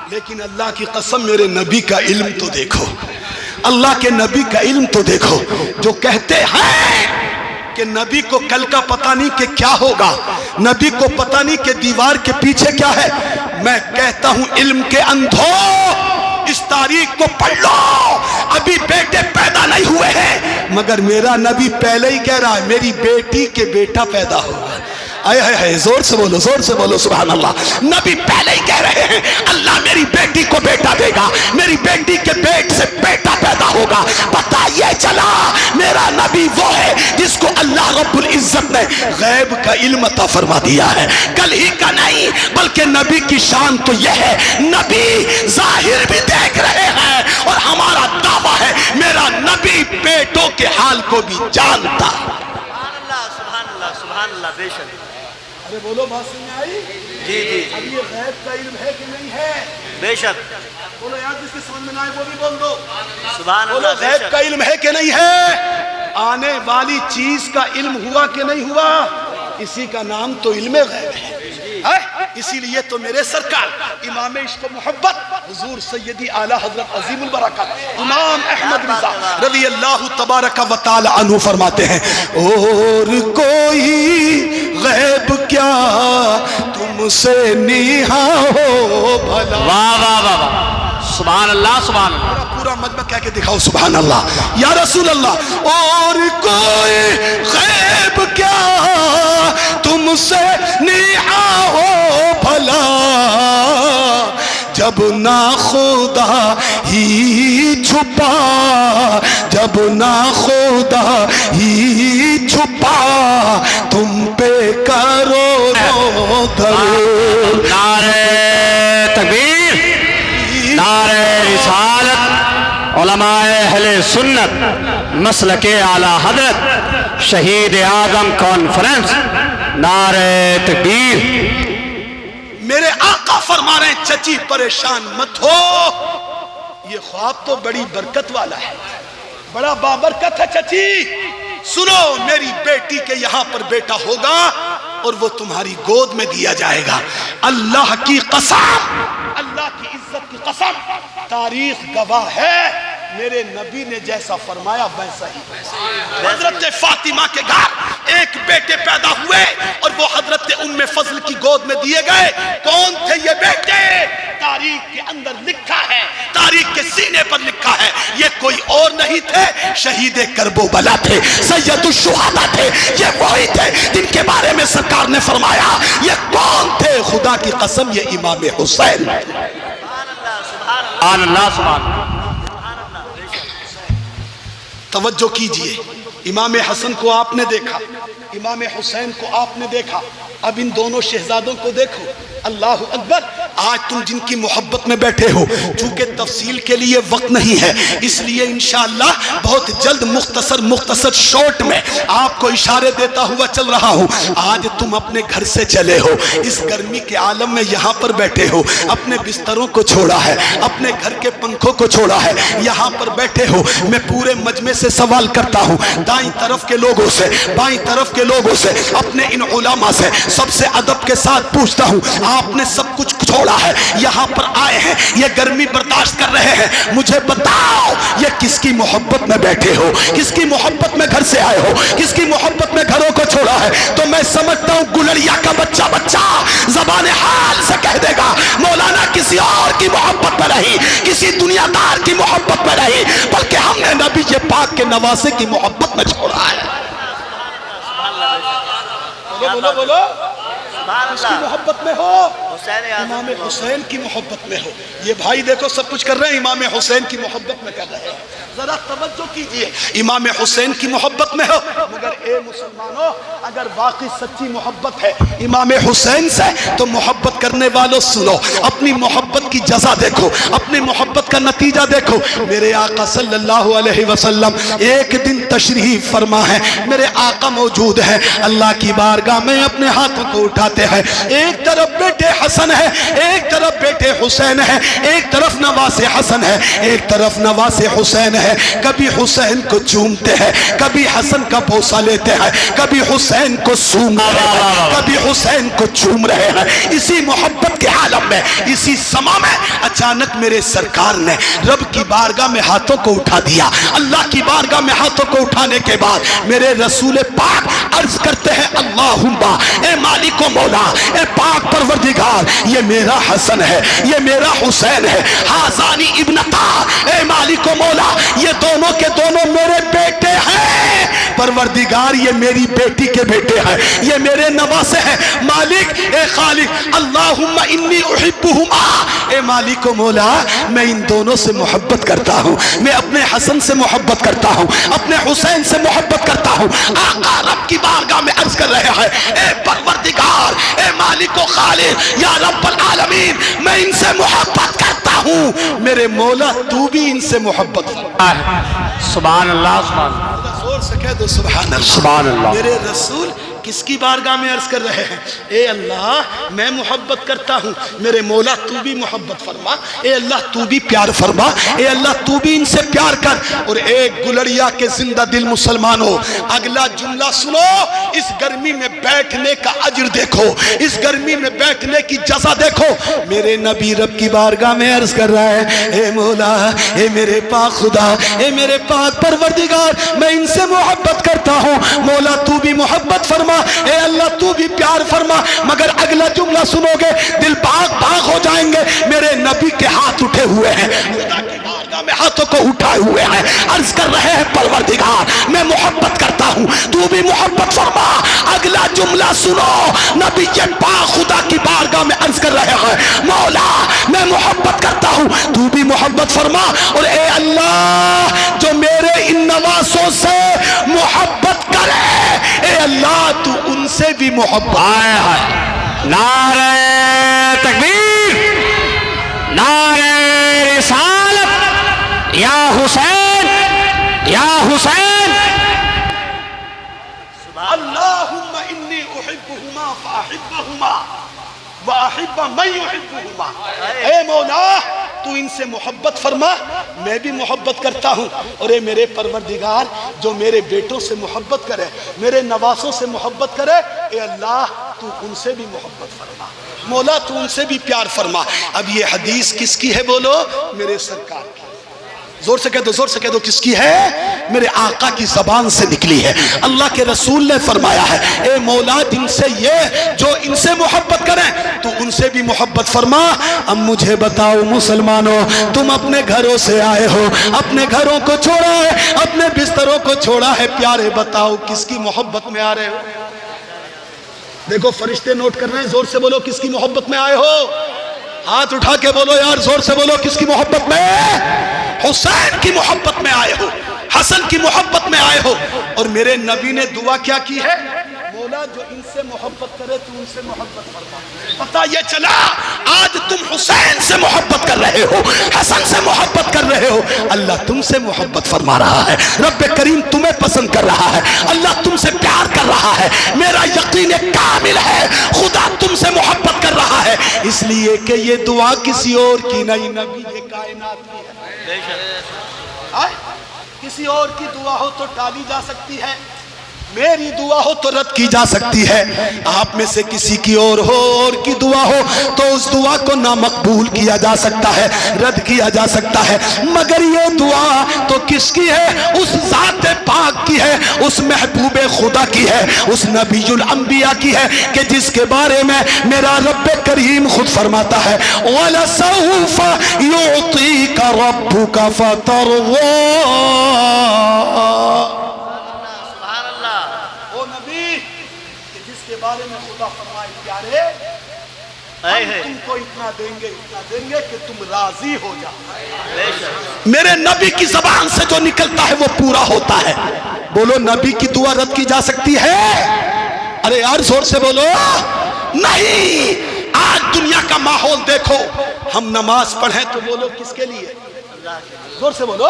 لیکن اللہ کی قسم میرے نبی کا علم تو دیکھو، اللہ کے نبی کا علم تو دیکھو، جو کہتے ہیں کہ نبی کو کل کا پتہ نہیں کہ کیا ہوگا، نبی کو پتہ نہیں کہ دیوار کے پیچھے کیا ہے، میں کہتا ہوں علم کے اندھو اس تاریخ کو پڑھ لو، ابھی بیٹے پیدا نہیں ہوئے ہیں مگر میرا نبی پہلے ہی کہہ رہا ہے میری بیٹی کے بیٹا پیدا ہوگا۔ آئے زور سے بولو، زور سے بولو سبحان اللہ۔ نبی پہلے ہی کہہ رہے ہیں اللہ میری بیٹی کو بیٹا دے گا، میری بیٹی کے پیٹ سے بیٹا پیدا ہوگا۔ پتہ یہ چلا میرا نبی وہ ہے جس کو اللہ رب العزت نے غیب کا علم عطا فرما دیا ہے، کل ہی کا نہیں بلکہ نبی کی شان تو یہ ہے نبی ظاہر بھی دیکھ رہے ہیں، اور ہمارا دعویٰ ہے میرا نبی بیٹوں کے حال کو بھی جانتا۔ سبحان اللہ سبحان اللہ بے شک۔ ارے بولو بات سمجھ آئی؟ جی جی اب یہ غیب کا علم ہے کہ نہیں ہے؟ بے شک۔ بولو یار جس کے سمجھ میں نہ آئے وہ بھی بول دو۔ سبحان بولو اللہ بے غیب شک۔ کا علم ہے کہ نہیں ہے؟ آنے والی چیز کا علم ہوا کہ نہیں ہوا؟ اسی کا نام تو علم غیب ہے۔ اسی لیے تو میرے سرکار امام عشق و محبت حضور سیدی اعلیٰ حضرت عظیم البرکت امام احمد رضا رضی اللہ تبارک و تعالی عنہ فرماتے ہیں اور کوئی غیب کیا تم سے نیہا ہو بھلا۔ واہ واہ واہ واہ، سبحان اللہ سبحان اللہ۔ پورا مجمع کہہ کے دکھاؤ سبحان اللہ یا رسول اللہ۔ اور کوئی غیب کیا تم سے نیہا ہو بھلا، جب نہ خدا ہی چھپا، جب نہ خدا ہی چھپا، تم پہ کرو درود۔ نعرہ تکبیر، نعرہ رسالت، علماء اہل سنت مسلک اعلیٰ حضرت شہید اعظم کانفرنس، نعرہ تکبیر۔ میرے آقا فرما رہے ہیں چچی پریشان مت ہو، یہ خواب تو بڑی برکت والا ہے، بڑا بابرکت ہے چچی۔ سنو میری بیٹی کے یہاں پر بیٹا ہوگا اور وہ تمہاری گود میں دیا جائے گا۔ اللہ کی قسم، اللہ کی عزت کی قسم، تاریخ گواہ ہے میرے نبی نے جیسا فرمایا ویسا ہی۔ حضرت فاطمہ کے گھر ایک بیٹے پیدا ہوئے اور وہ حضرت ام فضل کی گود میں دیے گئے۔ کون تھے یہ بیٹے؟ تاریخ کے اندر لکھا ہے، تاریخ کے سینے پر لکھا ہے، یہ کوئی اور نہیں تھے، شہید کربلا تھے، سید الشہداء تھے، یہ وہی تھے جن کے بارے میں سرکار نے فرمایا یہ کون تھے؟ خدا کی قسم یہ امام حسین۔ سبحان اللہ سبحان اللہ۔ توجہ کیجئے، امام حسن کو آپ نے دیکھا، امام حسین کو آپ نے دیکھا، اب ان دونوں شہزادوں کو دیکھو۔ اللہ اکبر۔ آج تم جن کی محبت میں بیٹھے ہو، چونکہ تفصیل کے لیے وقت نہیں ہے، اس لیے انشاءاللہ بہت جلد مختصر شارٹ میں آپ کو اشارے دیتا ہوا چل رہا ہوں۔ آج تم اپنے گھر سے چلے ہو، اس گرمی کے عالم میں یہاں پر بیٹھے ہو، اپنے بستروں کو چھوڑا ہے، اپنے گھر کے پنکھوں کو چھوڑا ہے، یہاں پر بیٹھے ہو۔ میں پورے مجمع سے سوال کرتا ہوں، دائیں طرف کے لوگوں سے، بائیں طرف کے لوگوں سے، اپنے ان علماء سے، سب سے ادب کے ساتھ پوچھتا ہوں، آپ نے سب کچھ چھوڑا ہے، یہاں پر آئے ہیں، یہ گرمی برداشت کر رہے ہیں، مجھے بتاؤ یہ کس کی محبت میں بیٹھے ہو، کس کی محبت میں گھر سے آئے ہو، کس کی محبت میں گھروں کو چھوڑا ہے؟ تو میں سمجھتا ہوں گلڑیا کا بچہ زبان حال سے کہہ دے گا مولانا کسی اور کی محبت میں نہیں، کسی دنیا دار کی محبت میں نہیں، بلکہ ہم نے نبی پاک کے نواسے کی محبت میں چھوڑا ہے۔ بولو بولو، کس کی محبت میں ہو؟ امام حسین کی محبت میں ہو۔ یہ بھائی دیکھو سب کچھ کر رہے ہیں، امام حسین کی محبت میں کر رہے ہیں، ذرا توجہ کیجئے، امام حسین کی محبت میں ہو۔ مگر اے مسلمانوں، اگر واقعی سچی محبت ہے امام حسین سے تو محبت کرنے والوں سنو، اپنی محبت کی جزا دیکھو، اپنی محبت کا نتیجہ دیکھو۔ میرے آقا صلی اللہ علیہ وسلم ایک دن تشریف فرما ہے، میرے آقا موجود ہے، اللہ کی بارگاہ میں اپنے ہاتھوں کو اٹھاتے ہیں، ایک طرف بیٹے حسن ہے، ایک طرف بیٹے حسین ہے، ایک طرف نواز حسن ہے، ایک طرف نواز حسین ہیں، کبھی حسین کو چومتے ہیں، کبھی حسن کا بوسہ لیتے ہیں، کبھی حسین کو سوم رہے ہیں، کبھی حسین کو چوم رہے ہیں۔ اسی محبت کے عالم میں، اسی سما میں اچانک میرے سرکار نے رب کی بارگاہ میں ہاتھوں کو اٹھا دیا۔ اللہ کی بارگاہ میں ہاتھوں کو اٹھانے کے بعد میرے رسول پاک عرض کرتے ہیں اللہم اے مالک و مولا، اے پاک پروردگار، یہ میرا حسن ہے، یہ میرا حسین ہے، حازانی ابنتا، اے مالک و مولا، یہ دونوں کے دونوں میرے بیٹے ہیں، پروردگار یہ میری بیٹی کے بیٹے ہیں، یہ میرے نواسے ہیں، مالک اے خالق، اللہم انی احبہما، اے مالک و مولا میں ان دونوں سے محبت کرتا ہوں، میں اپنے حسن سے محبت کرتا ہوں، اپنے حسین سے محبت کرتا ہوں۔ آقا رب کی بارگاہ میں عرض کر رہے ہیں اے پروردگار، اے مالک و خالق، یا رب العالمین، میں ان سے محبت کرتا ہوں، میرے مولا تو بھی ان سے محبت کرتا۔ سبحان اللہ، سبحان اللہ، زور سے کہہ دو سبحان اللہ۔ سبحان اللہ۔ میرے رسول کس کی بارگاہ میں عرض کر رہے ہیں اے اللہ میں محبت کرتا ہوں، میرے مولا تو بھی محبت فرما، اے اللہ تو بھی پیار فرما، اے اللہ تو بھی ان سے پیار کر۔ اور ایک گلڑیا کے زندہ دل مسلمانوں، اگلا جملہ سنو، اس گرمی میں بیٹھنے کا اجر دیکھو، اس گرمی میں بیٹھنے کی جزا دیکھو۔ میرے نبی رب کی بارگاہ میں عرض کر رہا ہے اے مولا، اے میرے پاک خدا، اے میرے پاک پروردگار، میں ان سے محبت کرتا ہوں، مولا تو بھی محبت فرما، اے اللہ تو بھی پیار فرما۔ مگر اگلا جملہ سنو گے دل باغ ہو جائیں گے۔ میرے نبی کے ہاتھ اٹھے ہوئے ہیں، خدا کی بارگاہ میں ہاتھوں کو اٹھائے ہوئے ہیں، عرض کر رہے ہیں پروردگار میں محبت کرتا ہوں تو بھی محبت فرما۔ اگلا جملہ سنو، نبی پاک خدا کی بارگاہ میں عرض کر رہے ہیں مولا میں محبت کرتا ہوں تو بھی محبت فرما، اور اے اللہ جو میرے ان نواسوں سے محبت کرے، اے اللہ تو ان سے بھی محبت۔ آئے ہائے، نعرہ تکبیر، نعرہ رسالت، یا حسین، یا حسین۔ اللہم انی احبہما فاحبہما واحب من یحبہما، اے مولا تو ان سے محبت فرما، میں بھی محبت کرتا ہوں، اور اے میرے پروردگار جو میرے بیٹوں سے محبت کرے، میرے نواسوں سے محبت کرے، اے اللہ تو ان سے بھی محبت فرما، مولا تو ان سے بھی پیار فرما۔ اب یہ حدیث کس کی ہے بولو؟ میرے سرکار کی۔ زور سے کہہ دو، زور سے کہہ دو، کس کی ہے؟ میرے آقا کی زبان سے نکلی ہے۔ اللہ کے رسول نے فرمایا ہے اے مولا جن سے یہ جو ان سے محبت کریں تو ان سے بھی محبت فرما۔ اب مجھے بتاؤ مسلمانوں، تم اپنے گھروں سے آئے ہو، اپنے گھروں کو چھوڑا ہے، اپنے بستروں کو چھوڑا ہے، پیارے بتاؤ کس کی محبت میں آ رہے ہو؟ دیکھو فرشتے نوٹ کر رہے ہیں، زور سے بولو کس کی محبت میں آئے ہو؟ ہاتھ اٹھا کے بولو یار، زور سے بولو کس کی محبت میں؟ حسین کی محبت میں آئے ہو، حسن کی محبت میں آئے ہو۔ اور میرے نبی نے دعا کیا کی ہے؟ مولا جو ان سے محبت کرے تو ان سے محبت فرما۔ پتہ یہ چلا آج تم حسین سے محبت کر رہے ہو، حسن سے محبت کر رہے ہو، اللہ تم سے محبت فرما رہا ہے، رب کریم تمہیں پسند کر رہا ہے، اللہ تم سے پیار کر رہا ہے۔ میرا یقین کامل ہے خدا تم سے محبت کر رہا ہے، اس لیے کہ یہ دعا کسی اور کی نہیں، نبی یہ کائنات کی ہے۔ کسی اور کی دعا ہو تو ٹالی جا سکتی ہے، میری دعا ہو تو رد کی جا سکتی ہے، آپ میں سے کسی کی اور ہو اور کی دعا ہو تو اس دعا کو نامقبول کیا جا سکتا ہے، رد کیا جا سکتا ہے، مگر یہ دعا تو کس کی ہے؟ اس ذات پاک کی ہے، اس محبوب خدا کی ہے، اس نبی الانبیاء کی ہے کہ جس کے بارے میں میرا رب کریم خود فرماتا ہے وَلَسَوْفَ يُعْطِيكَ رَبُّكَ فَتَرْضَىٰ۔ بارے میں خدا فرمائے پیارے ہم تم کو اتنا دیں گے کہ تم راضی ہو جاؤ۔ میرے نبی کی زبان سے جو نکلتا ہے وہ پورا ہوتا ہے۔ بولو نبی کی دعا رد کی جا سکتی ہے؟ ارے یار زور سے بولو نہیں۔ آج دنیا کا ماحول دیکھو، ہم نماز پڑھیں تو بولو کس کے لیے؟ زور سے بولو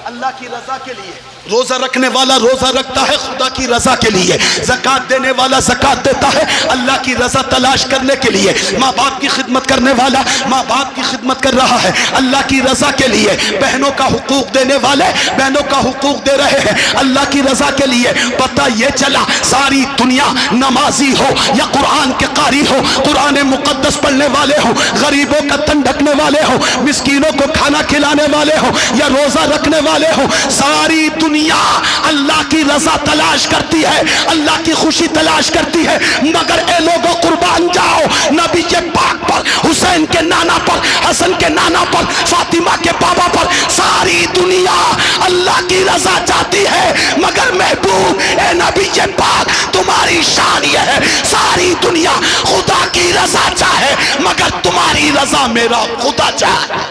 اللہ کی رضا کے لیے۔ روزہ رکھنے والا روزہ رکھتا ہے خدا کی رضا کے لیے، زکات دینے والا زکات دیتا ہے اللہ کی رضا تلاش کرنے کے لیے، ماں باپ کی خدمت کرنے والا ماں باپ کی خدمت کر رہا ہے اللہ کی رضا کے لیے، بہنوں کا حقوق دینے والے بہنوں کا حقوق دے رہے ہیں اللہ کی رضا کے لیے۔ پتہ یہ چلا ساری دنیا نمازی ہو یا قرآن کے قاری ہو، قرآن مقدس پڑھنے والے ہو، غریبوں کا تن ڈھکنے والے ہو، مسکینوں کو کھانا کھلانے والے ہو یا روزہ رکھنے والے ہو، ساری دنیا اللہ کی رضا تلاش کرتی ہے، اللہ کی خوشی تلاش کرتی ہے، مگر اے لوگوں قربان جاؤ نبی کے پاک پر، حسین کے نانا پر، حسن کے نانا پر، فاطمہ کے بابا پر ساری دنیا اللہ کی رضا چاہتی ہے، مگر محبوب اے نبی کے پاک تمہاری شان یہ ہے ساری دنیا خدا کی رضا چاہے مگر تمہاری رضا میرا خدا چاہے۔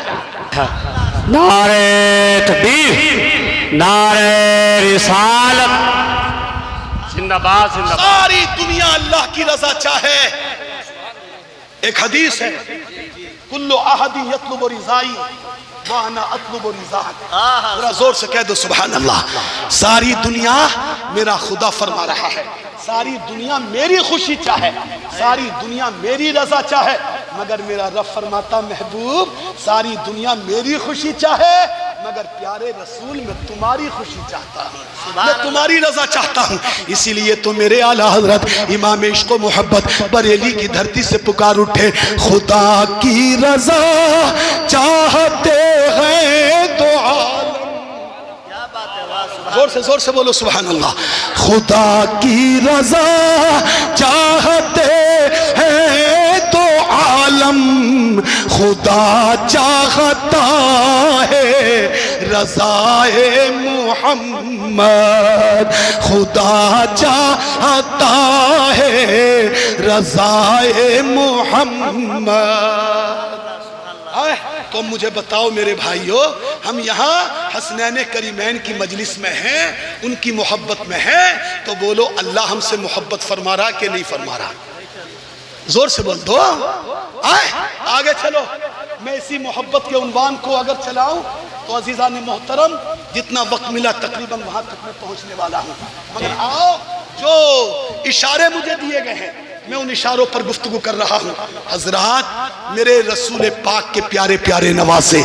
نعرہ تکبیر، نعرہ رسالت، زندہ باد زندہ باد۔ ساری دنیا اللہ کی رضا چاہے۔ ایک حدیث ہے کل احد یطلب رضائی وانا اطلب رضاک، ذرا زور سے کہہ دو سبحان اللہ۔ ساری دنیا میرا خدا فرما رہا ہے، ساری دنیا میری خوشی چاہے، ساری دنیا میری رضا چاہے، مگر میرا رب فرماتا محبوب ساری دنیا میری خوشی چاہے مگر پیارے رسول میں تمہاری خوشی چاہتا ہوں، میں تمہاری رضا چاہتا ہوں۔ اسی لیے تو میرے اعلیٰ حضرت امام عشق و محبت بریلی کی دھرتی سے پکار اٹھے، خدا کی رضا چاہتے ہیں تو عالم، زور سے بولو سبحان اللہ، خدا کی رضا چاہتے ہیں تو عالم، خدا چاہتا ہے رضائے محمد، خدا چاہتا ہے رضائے محمد۔ تو مجھے بتاؤ میرے بھائیو، ہم یہاں حسنین کریمین کی مجلس میں ہیں، ان کی محبت میں ہیں، تو بولو اللہ ہم سے محبت فرما رہا کہ نہیں فرما رہا؟ زور سے بول دو، آگے چلو۔ میں اسی محبت کے عنوان کو اگر چلاؤں تو عزیزان محترم جتنا وقت ملا تقریباً وہاں تک میں پہنچنے والا ہوں، مگر آؤ جو اشارے مجھے دیے گئے ہیں میں ان اشاروں پر گفتگو کر رہا ہوں۔ حضرات میرے رسول پاک کے پیارے پیارے نوازے،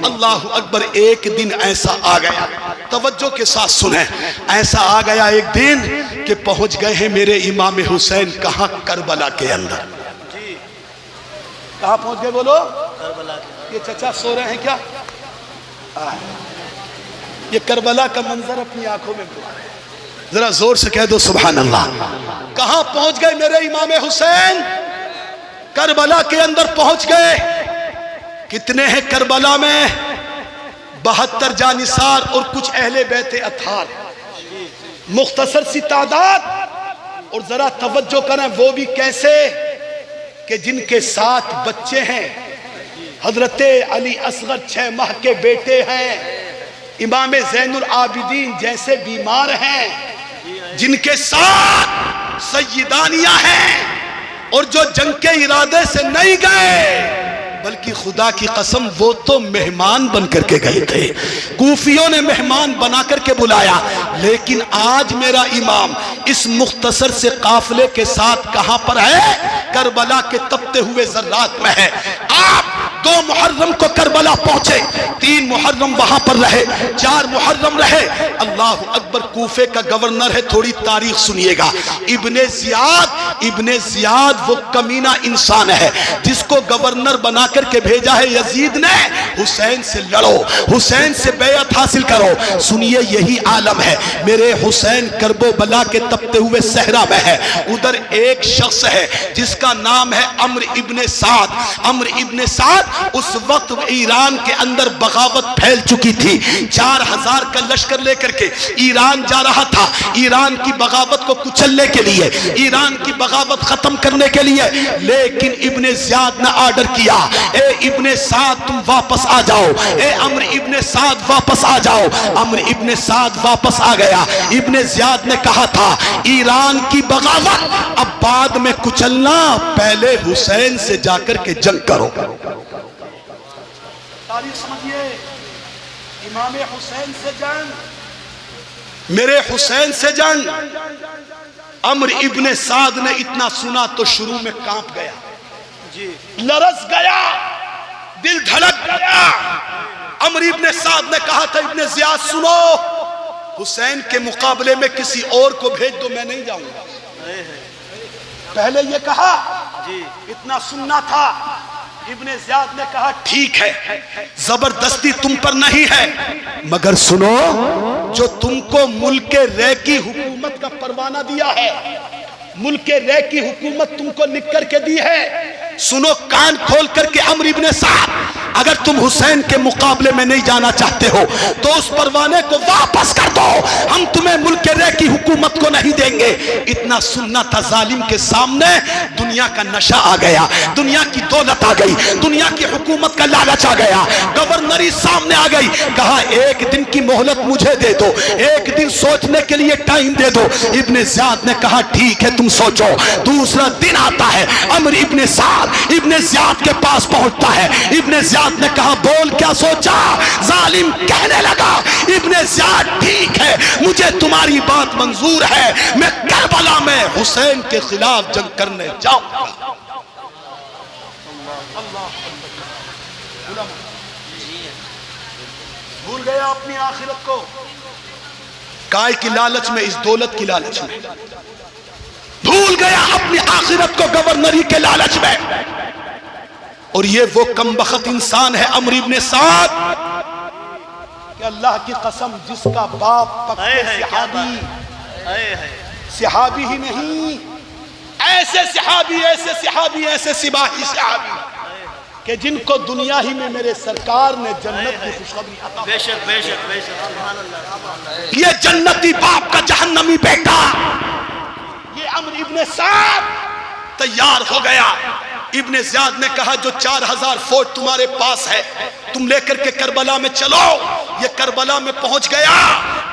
اللہ اکبر، ایک دن ایسا آ گیا، توجہ کے ساتھ سنیں، ایسا آ گیا ایک دن کہ پہنچ گئے ہیں میرے امام حسین کہاں؟ کربلا کے اندر۔ کہاں پہنچ گئے بولو؟ کربلا۔ یہ چچا سو رہے ہیں کیا؟ یہ کربلا کا منظر اپنی آنکھوں میں بلا رہے ہیں، ذرا زور سے کہہ دو سبحان اللہ۔ کہاں پہنچ گئے میرے امام حسین؟ کربلا کے اندر پہنچ گئے۔ کتنے ہیں کربلا میں؟ 72 جانثار اور کچھ اہل بیت اطہار، مختصر سی تعداد، اور ذرا توجہ کریں وہ بھی کیسے کہ جن کے ساتھ بچے ہیں، حضرت علی اصغر 6 ماہ کے بیٹے ہیں، امام زین العابدین جیسے بیمار ہیں، جن کے ساتھ سیدانیاں ہیں، اور جو جنگ کے ارادے سے نہیں گئے بلکہ خدا کی قسم وہ تو مہمان بن کر کے گئے تھے، کوفیوں نے مہمان بنا کر کے بلایا، لیکن آج میرا امام اس مختصر سے قافلے کے ساتھ کہاں پر ہے؟ کربلا کے تپتے ہوئے ذرات میں ہے۔ آپ 2 محرم کو کربلا پہنچے، 3 محرم وہاں پر رہے، 4 محرم رہے۔ اللہ اکبر، کوفے کا گورنر ہے، تھوڑی تاریخ سنیے گا، ابن زیاد وہ کمینہ انسان ہے جس کو گورنر بنا کر کے بھیجا ہے یزید نے، حسین سے لڑو، حسین سے بیعت حاصل کرو۔ سنیے یہی عالم ہے، میرے حسین کرب و بلا کے تپتے ہوئے صحرا میں ہے، ادھر ایک شخص ہے جس کا نام ہے عمرو ابن سعد۔ عمرو ابن سعد اس وقت ایران کے اندر بغاوت پھیل چکی تھی، 4000 کا لشکر لے کر کے ایران جا رہا تھا، ایران کی بغاوت کو کچلنے کے لیے، ایران کی بغاوت ختم کرنے کے لیے، لیکن ابن زیاد نے آرڈر کیا، اے ابن سعد تم واپس آ جاؤ، اے عمرو ابن سعد واپس آ جاؤ۔ عمرو ابن سعد واپس آ گیا۔ ابن زیاد نے کہا تھا ایران کی بغاوت اب بعد میں کچلنا، پہلے حسین سے جا کر کے جنگ کرو۔ تاریخ سمجھئے، امام حسین سے جنگ، میرے حسین سے جنگ. عمر ابن سعد نے اتنا سنا تو شروع میں کانپ گیا, لرز گیا, دل دھڑک گیا. عمر ابن سعد نے کہا تھا ابن زیاد سنو, حسین کے مقابلے میں کسی اور کو بھیج دو, میں نہیں جاؤں گا. پہلے یہ کہا, اتنا سننا تھا. ابن زیاد نے کہا ٹھیک ہے, زبردستی تم پر نہیں ہے, مگر سنو, جو تم کو ملک رے کی حکومت کا پروانہ دیا ہے, ملک رے کی حکومت تم کو لکھ کر کے دی ہے, سنو کان کھول کر کے عمر ابن سعد, اگر تم حسین کے مقابلے میں نہیں جانا چاہتے ہو تو اس پروانے کو واپس کر دو, ہم تمہیں ملک رے کی حکومت کو نہیں دیں گے. اتنا سننا تھا. ظالم کے سامنے دنیا کا نشہ آ گیا, دنیا کی دولت آ گئی, دنیا کی حکومت کا لالچ آ گیا, گورنری سامنے آ گئی. کہا ایک دن کی مہلت مجھے دے دو, ایک دن سوچنے کے لیے ٹائم دے دو. ابن زیاد نے کہا ٹھیک ہے تم سوچو. دوسرا دن آتا ہے, عمر ابن سعد ابن زیاد کے پاس پہنچتا ہے. ابن زیاد نے کہا بول کیا سوچا؟ ظالم کہنے لگا ابن زیاد ٹھیک ہے, مجھے تمہاری بات منظور ہے, میں کربلا میں حسین کے خلاف جنگ کرنے جاؤں گا. بھول گیا اپنی آخرت کو, کائے کی لالچ میں, اس دولت کی لالچ میں بھول گیا اپنی آخرت کو گورنری کے لالچ میں. اور یہ وہ کم بخت انسان ہے عمر ابن سعد کہ اللہ کی قسم جس کا باپ پکے صحابی ہی نہیں, ایسے صحابی ایسے سپاہی صحابی کہ جن کو دنیا ہی میں میرے سرکار نے جنت کی خوشخبری عطا بے شک بے شک بے شک, سبحان اللہ. یہ جنتی باپ کا جہنمی بیٹا, یہ عمر ابن سعد تیار ہو گیا. ابن زیاد نے کہا جو 4000 فوج تمہارے پاس ہے تم لے کر کے کربلا میں چلو. یہ کربلا میں پہنچ گیا.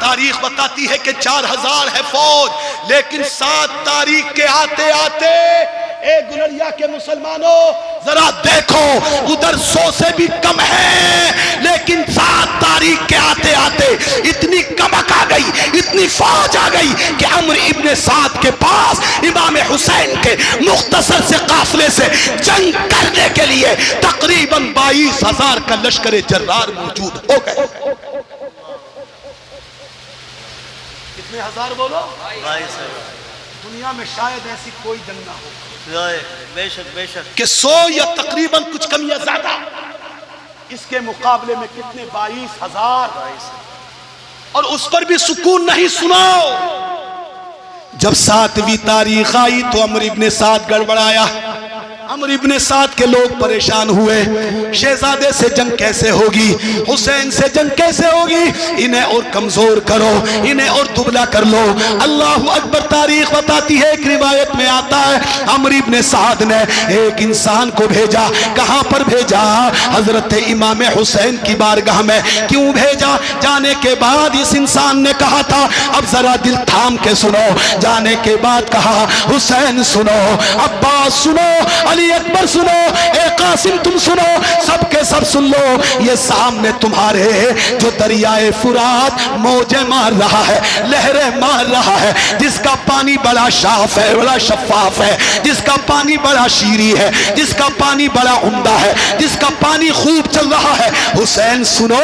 تاریخ بتاتی ہے کہ 4000 ہے فوج, لیکن 7 تاریخ کے آتے آتے اے گلریا کے مسلمانوں ذرا دیکھو, ادھر 100 سے بھی کم ہے, لیکن 7 تاریخ کے آتے آتے اتنی کمک آ گئی, اتنی فوج آ گئی کہ عمر ابن سعد کے پاس امام حسین کے مختصر سے قافلے سے جنگ کرنے کے لیے تقریباً 22,000 کا لشکر جرار موجود ہو گئے. کتنے ہزار بولو؟ 22,000. دنیا میں شاید ایسی کوئی جنگ نہ ہو بے شک بے شک کہ 100 یا تقریباً کچھ کم یا زیادہ. اس کے مقابلے میں کتنے 22,000, اور اس پر بھی سکون نہیں. سنو, جب 7ویں تاریخ آئی تو عمر ابن سعد گڑبڑایا. عمر ابن سعد کے لوگ پریشان ہوئے, شہزادے سے جنگ کیسے ہوگی, حسین سے جنگ کیسے ہوگی, انہیں اور کمزور کرو, انہیں اور دبلا کر لو. اللہ اکبر. تاریخ بتاتی ہے, ایک روایت میں آتا ہے عمر ابن سعد نے ایک انسان کو بھیجا. کہاں پر بھیجا؟ حضرت امام حسین کی بارگاہ میں. کیوں بھیجا؟ جانے کے بعد اس انسان نے کہا تھا اب ذرا دل تھام کے سنو. جانے کے بعد کہا حسین سنو, عباس سنو, علی اکبر سنو, اے قاسم تم سنو, سب کے سب سن لو. یہ سامنے تمہارے جو دریائے فرات موجیں مار رہا ہے, لہریں مار رہا ہے, جس کا پانی بڑا صاف ہے, بڑا شفاف ہے, جس کا پانی بڑا شیریں ہے, جس کا پانی بڑا عمدہ ہے, جس کا پانی خوب چل رہا ہے. حسین سنو,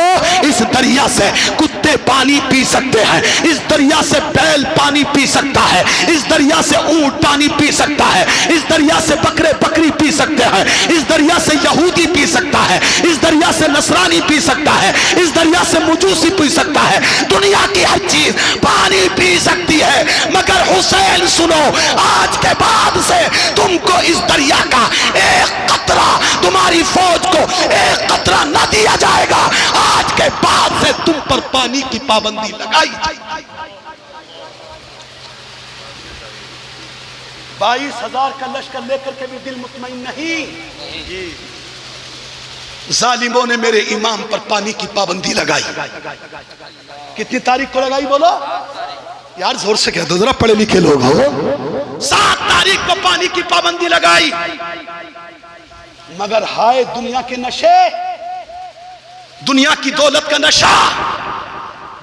اس دریا سے کتے پانی پی سکتے ہیں, اس دریا سے بیل پانی پی سکتا ہے, اس دریا سے اونٹ پانی پی سکتا ہے, اس دریا سے بکرے بکری پی سکتے ہیں, اس دریا سے یہودی پی سکتا ہے, اس دریا سے نصرانی پی سکتا ہے, اس دریا سے مجوسی پی سکتا ہے. دنیا کی ہر چیز پانی پی سکتی ہے, مگر حسین سنو, آج کے بعد سے تم کو اس دریا کا ایک قطرہ, تمہاری فوج کو ایک قطرہ نہ دیا جائے گا. آج کے بعد سے تم پر پانی کی پابندی لگائی جائے گی. 22,000 کا لشکر لے کر کے بھی دل مطمئن نہیں. ظالموں نے میرے امام پر پانی کی پابندی لگائی. کتنی تاریخ کو لگائی بولو یار, زور سے کہہ دو ذرا, پڑھے لکھے لوگ ہو. 7 تاریخ کو پانی کی پابندی لگائی. مگر ہائے دنیا کے نشے, دنیا کی دولت کا نشہ,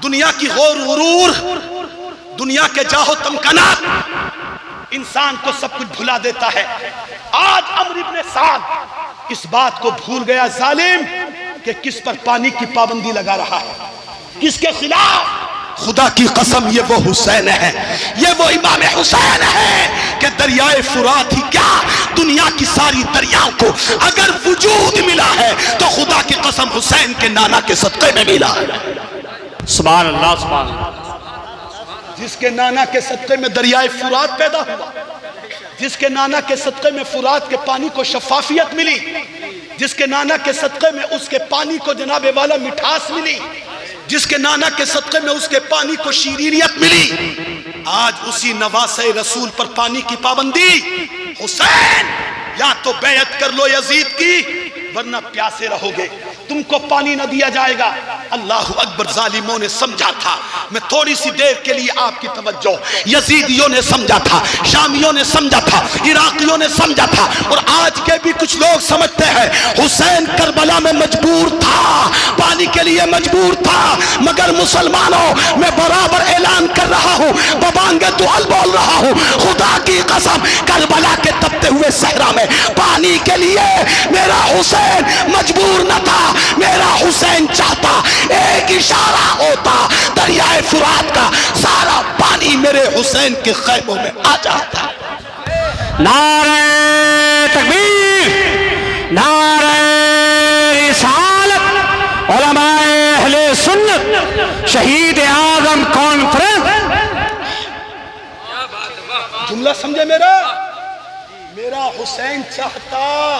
دنیا کی غور غرور, دنیا کے جاہو تمکنات انسان کو سب کچھ بھلا دیتا ہے. آج عمرو ابن سعد اس بات کو بھول گیا ظالم کہ کس پر پانی کی پابندی لگا رہا ہے, کس کے خلاف. خدا کی قسم یہ وہ حسین ہے, یہ وہ امام حسین ہے کہ دریائے فرات ہی کیا دنیا کی ساری دریاؤں کو اگر وجود ملا ہے تو خدا کی قسم حسین کے نانا کے صدقے میں ملا ہے. سبحان اللہ سبحان اللہ. جس کے نانا کے صدقے میں دریائے فرات پیدا ہوا, جس کے نانا کے صدقے میں فرات کے پانی کو شفافیت ملی, جس کے نانا کے صدقے میں اس کے پانی کو جناب والا مٹھاس ملی, جس کے نانا کے صدقے میں اس کے پانی کو شیرینیت ملی, آج اسی نواسے رسول پر پانی کی پابندی. حسین یا تو بیعت کر لو یزید کی ورنہ پیاسے رہو گے, تم کو پانی نہ دیا جائے گا. اللہ اکبر. ظالموں نے سمجھا تھا, میں تھوڑی سی دیر کے لیے آپ کی توجہ, یزیدیوں نے سمجھا تھا, شامیوں نے سمجھا تھا, عراقیوں نے سمجھا تھا, اور آج کے بھی کچھ لوگ سمجھتے ہیں حسین کربلا میں مجبور تھا, پانی کے لیے مجبور تھا. مگر مسلمانوں میں برابر اعلان کر رہا ہوں, ببانگ دعل بول رہا ہوں, خدا کی قسم کربلا کے تپتے ہوئے صحرا میں پانی کے لیے میرا حسین مجبور نہ تھا. میرا حسین چاہتا ایک اشارہ ہوتا دریائے فرات کا سارا پانی میرے حسین کے خیموں میں آ جاتا. نعرہ تکبیر, نعرہ رسالت, علماء اہل سنت, شہید اعظم کانفرنس. جملہ سمجھے میرا حسین چاہتا,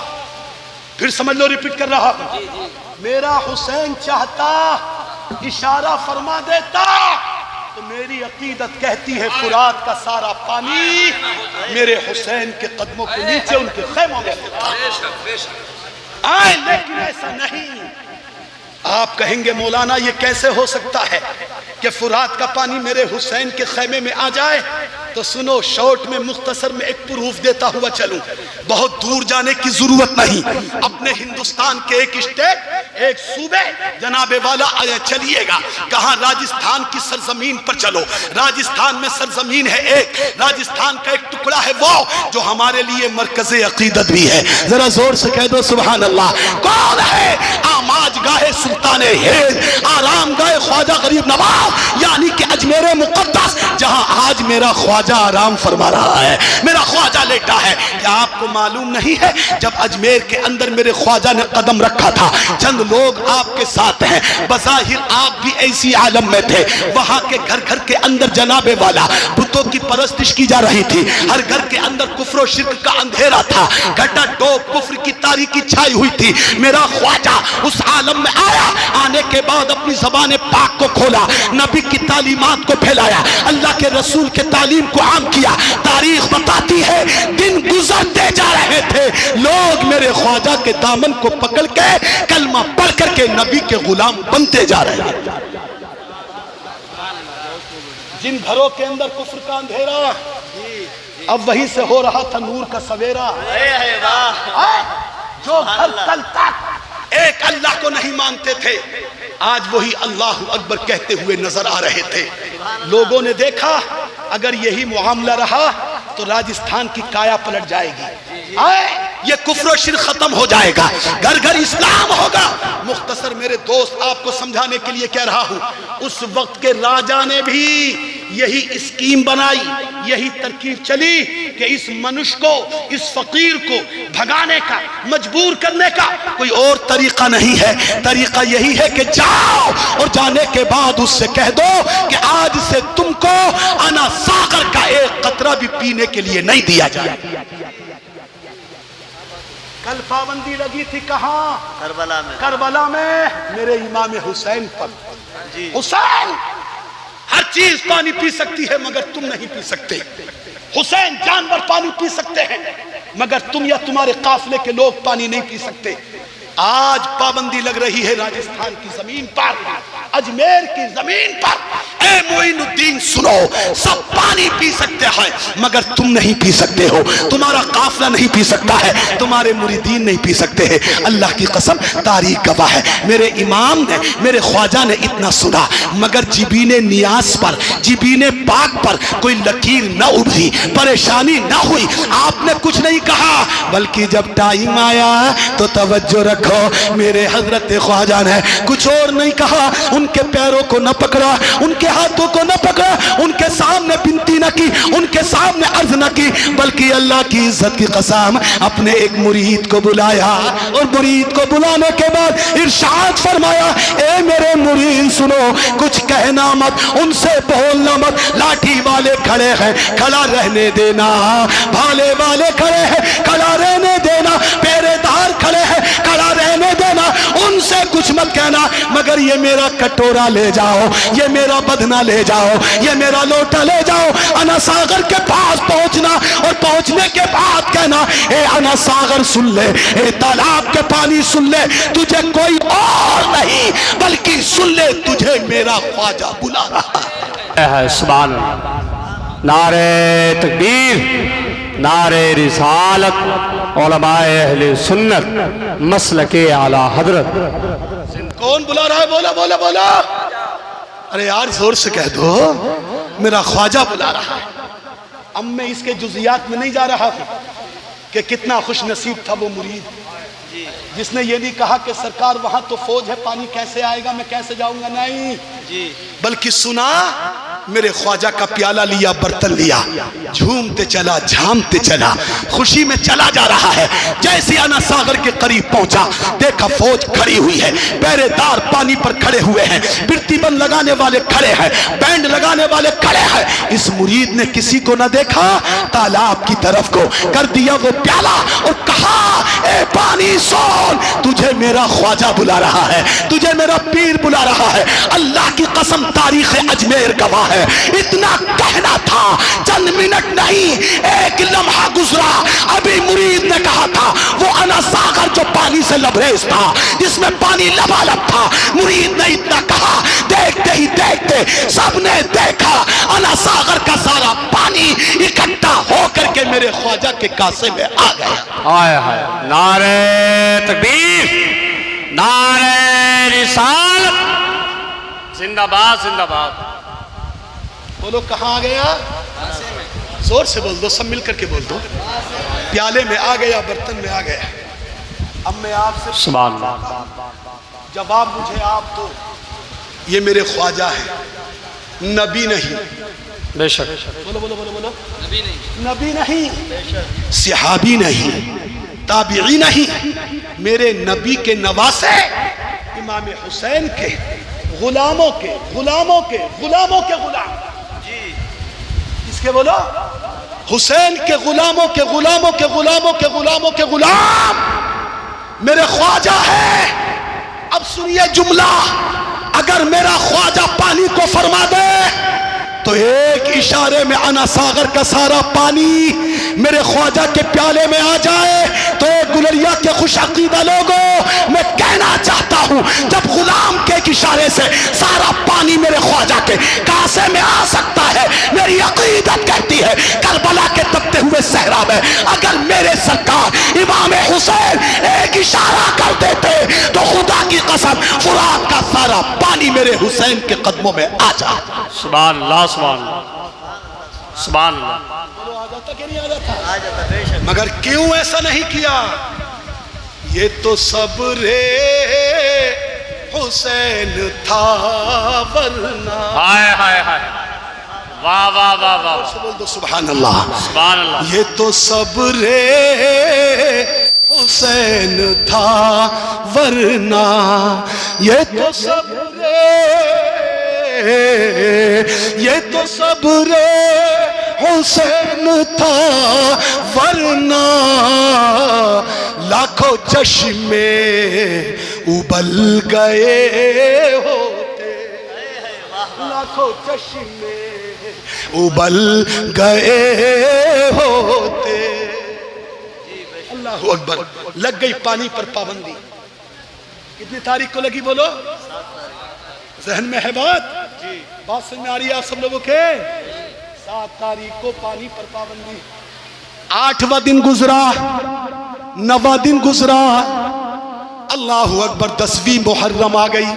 پھر سمجھ لو ریپیٹ کر رہا ہوں, میرا حسین چاہتا اشارہ فرما دیتا تو میری عقیدت کہتی ہے فرات کا سارا پانی میرے حسین کے قدموں کے نیچے ان کے خیموں میں ہوتا. لیکن ایسا نہیں. آپ کہیں گے مولانا یہ کیسے ہو سکتا ہے کہ فرات کا پانی میرے حسین کے خیمے میں آ جائے؟ تو سنو, شارٹ میں مختصر میں ایک پروف دیتا ہوا چلوں, بہت دور جانے کی ضرورت نہیں. اپنے ہندوستان کے ایک اسٹیٹ, ایک صوبے جناب والا چلیے گا, کہاں راجستھان کی سرزمین پر چلو. راجستھان میں سرزمین ہے ایک, راجستھان کا ایک ٹکڑا ہے وہ جو ہمارے لیے مرکز عقیدت بھی ہے. ذرا زور سے کہہ دو سبحان اللہ. کون ہے؟ آماج گاہ سلطان ہند, آرام گاہ خواجہ غریب نواز, یعنی کہ اجمیر مقدس جہاں آج میرا خواجہ آرام فرما رہا ہے, میرا خواجہ لیٹا ہے. کیا آپ کو معلوم نہیں ہے جب اجمیر کے اندر میرے خواجہ نے قدم رکھا تھا چند لوگ آپ کے ساتھ ہیں, بظاہر آپ بھی ایسی عالم میں تھے, وہاں کے گھر گھر کے اندر جناب والا بتوں کی پرستش کی جا رہی تھی, ہر گھر کے اندر کفر و شرک کا اندھیرا تھا, گھٹا ڈوب کفر کی تاریکی چھائی ہوئی تھی. میرا خواجہ اس عالم میں آیا, آنے کے بعد اپنی زبان پاک کو کھولا, نبی کی تعلیمات کو پھیلایا, اللہ کے رسول کے تعلیم کو عام کیا. تاریخ بتاتی ہے دن گزرتے جا رہے تھے, لوگ میرے خواجہ کے دامن کو پکڑ کے کلمہ پڑھ کر کے نبی کے غلام بنتے جا رہے ہیں. جن گھروں کے اندر کفر کا اندھیرا, اب وہیں سے ہو رہا تھا نور کا سویرا. جو گھر کل تک ایک اللہ کو نہیں مانتے تھے آج وہی اللہ اکبر کہتے ہوئے نظر آ رہے تھے. لوگوں نے دیکھا اگر یہی معاملہ رہا تو راجستھان کی کایا پلٹ جائے گی, یہ کفر و شرک ختم ہو جائے گا, گھر گھر اسلام ہوگا. مختصر میرے دوست آپ کو سمجھانے کے لیے کہہ رہا ہوں, اس وقت کے راجا نے بھی یہی اسکیم بنائی, یہی ترکیب چلی کہ اس منش کو, اس فقیر کو بھگانے کا, مجبور کرنے کا کوئی اور طریقہ نہیں ہے. طریقہ یہی ہے کہ جاؤ اور جانے کے بعد اس سے کہہ دو کہ آج سے تم کو انا ساغر کا ایک قطرہ بھی پینے کے لیے نہیں دیا جائے. کل پابندی لگی تھی کہاں؟ کربلا میں میرے امام حسین پر. حسین ہر چیز پانی پی سکتی ہے مگر تم نہیں پی سکتے. حسین جانور پانی پی سکتے ہیں مگر تم یا تمہارے قافلے کے لوگ پانی نہیں پی سکتے. آج پابندی لگ رہی ہے راجستھان کی زمین پر، اجمیر کی زمین پر۔ اے معین الدین سنو، سب پانی پی سکتے ہیں مگر تم نہیں پی سکتے ہو، تمہارا قافلہ نہیں پی سکتا ہے، تمہارے مریدین نہیں پی سکتے ہیں۔ اللہ کی قسم تاریخ گواہ ہے، میرے امام نے، میرے خواجہ نے اتنا سنا مگر جبین نیاز پر، جبین پاک پر کوئی لکیر نہ ابھری، پریشانی نہ ہوئی، آپ نے کچھ نہیں کہا، بلکہ جب ٹائم آیا تو توجہ رکھو، میرے حضرت خواجہ نے کچھ اور نہیں کہا، ان کے پیروں کو نہ پکڑا، ان کے ہاتھوں کو نہ پکڑا، ان کے سامنے بنتی نہ کی، ان کے سامنے عرض نہ کی، بلکہ اللہ کی عزت کی قسم اپنے ایک مرید کو بلایا، اور مرید کو بلانے کے بعد ارشاد فرمایا، اے میرے مرید سنو، کچھ کہنا مت، ان سے بولنا مت، لاٹھی والے کھڑے ہیں کھڑا رہنے دینا، بھالے والے کھڑے ہیں کھڑا رہنے دینا، پہرے دار کھڑے ہیں کھڑا رہنے دینا، ان سے کچھ مت کہنا، مگر یہ میرا کٹورا لے جاؤ، یہ میرا بدنا لے جاؤ، یہ میرا لوٹا لے جاؤ، انا ساغر کے پاس پہنچنا، اور پہنچنے کے بعد کہنا، اے انا ساغر سن لے، اے تالاب کے پانی سن لے، تجھے کوئی اور نہیں بلکہ سن لے، تجھے میرا خواجہ بلا رہا ہے۔ سبحان اللہ، نعرہ تکبیر، نعرہ رسالت، علماء اہل سنت، مسلک اعلی حضرت۔ کون بلا رہا ہے؟ بولا بولا بولا، ارے یار زور سے کہہ دو، میرا خواجہ بلا رہا ہے۔ اب میں اس کے جزیات میں نہیں جا رہا ہوں کہ کتنا خوش نصیب تھا وہ مرید جس نے یہ نہیں کہا کہ سرکار وہاں تو فوج ہے، پانی کیسے آئے گا، میں کیسے جاؤں گا، نہیں، بلکہ سنا، میرے خواجہ کا پیالہ لیا، برتن لیا، جھومتے چلا، جھامتے چلا، خوشی میں چلا جا رہا ہے۔ جیسے انا ساغر کے قریب پہنچا، دیکھا فوج کھڑی ہوئی ہے، پہرے دار پانی پر کھڑے ہوئے ہیں، برتی بند لگانے والے کھڑے ہیں، بینڈ لگانے والے کھڑے ہیں۔ اس مرید نے کسی کو نہ دیکھا، تالاب کی طرف کو کر دیا وہ پیالہ اور کہا، اے پانی سون، تجھے میرا خواجہ بلا رہا ہے، تجھے میرا پیر بلا رہا ہے۔ اللہ کی قسم تاریخ اجمیر گواہ ہے، اتنا کہنا تھا، چند منٹ نہیں، ایک لمحہ گزرا، ابھی مرید نے کہا تھا، وہ انا ساغر جو پانی سے لبریز تھا، جس میں پانی لبالب تھا، مرید نے اتنا کہا، دیکھتے ہی دیکھتے سب نے دیکھا، انا ساغر کا سارا پانی اکٹھا ہو کر کے میرے خواجہ کے کاسے میں آ گیا۔ آئے آئے، نعرہ تکبیر، نعرہ رسالت، زندہ باد، زندہ باد۔ بولو کہاں آ گیا؟ زور سے بول دو، سب مل کر کے بول دو، پیالے میں آ گیا، برتن میں آ گیا۔ اب میں آپ سے سبحان اللہ، جواب مجھے آپ دو، یہ میرے خواجہ ہیں، نبی نہیں، بے شک، بولو بولو بولو بولو، نبی نہیں، صحابی نہیں، تابعی نہیں، میرے نبی کے نواسے، امام حسین کے غلاموں کے غلاموں کے غلاموں کے غلام، اس کے بولو، حسین کے غلاموں کے غلاموں کے غلاموں کے غلاموں کے غلام میرے خواجہ ہے۔ اب سنیے جملہ، اگر میرا خواجہ پانی کو فرما دے تو ایک اشارے میں انا ساغر کا سارا پانی میرے خواجہ کے پیالے میں آ جائے تو ایک گلریا کے خوش عقیدہ لوگوں، میں کہنا چاہتا ہوں، جب غلام کے ایک اشارے سے سارا پانی میرے خواجہ کے کاسے میں آ سکتا ہے، میری عقیدت کہتی ہے کربلا کے تپتے ہوئے صحرا میں اگر میرے سرکار امام حسین ایک اشارہ کر دیتے تو خدا کی قسم فرات کا سارا پانی میرے حسین کے قدموں میں آ جاتا۔ سبحان اللہ، سبحان اللہ، سبحان اللہ۔ مگر کیوں ایسا نہیں کیا؟ یہ تو صبر حسین تھا ورنہ، ہائے ہائے ہائے، واہ واہ واہ واہ، بول دو سبحان اللہ، سبحان اللہ۔ یہ تو صبر حسین تھا ورنہ، یہ تو صبر، یہ تو صبر حسین تھا ورنہ، لاکھوں چشمے ابل گئے ہوتے، لاکھوں چشمے ابل گئے ہوتے۔ اللہ اکبر، لگ گئی پانی پر پابندی، کتنی تاریخ کو لگی بولو؟ ذہن میں ہے بات سمجھ میں آ رہی ہے آپ سب لوگوں کے؟ 7 تاریخ کو پانی پر پابندی، 8واں دن گزرا، 9واں دن گزرا، اللہ اکبر 10ویں محرم آ گئی۔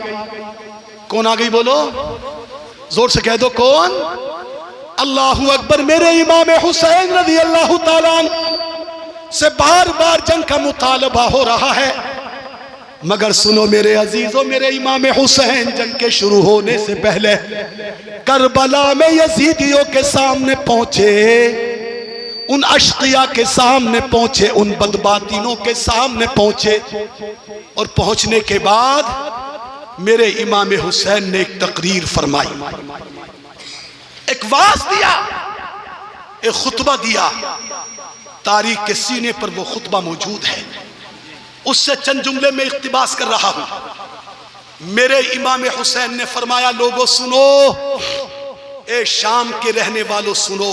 کون آ گئی بولو؟ زور سے کہہ دو کون؟ اللہ اکبر۔ میرے امام حسین رضی اللہ تعالیٰ عنہ سے بار بار جنگ کا مطالبہ ہو رہا ہے، مگر سنو میرے عزیزوں، میرے امام حسین جنگ کے شروع ہونے سے پہلے کربلا میں یزیدیوں کے سامنے پہنچے، ان اشقیاء کے سامنے پہنچے، ان بدباطینوں کے سامنے پہنچے، اور پہنچنے کے بعد میرے امام حسین نے ایک تقریر فرمائی، ایک واعظ دیا، ایک خطبہ دیا۔ تاریخ کے سینے پر وہ خطبہ موجود ہے، اس سے چند جملے میں اقتباس کر رہا ہوں۔ میرے امام حسین نے فرمایا، لوگوں سنو، اے شام کے رہنے والوں سنو،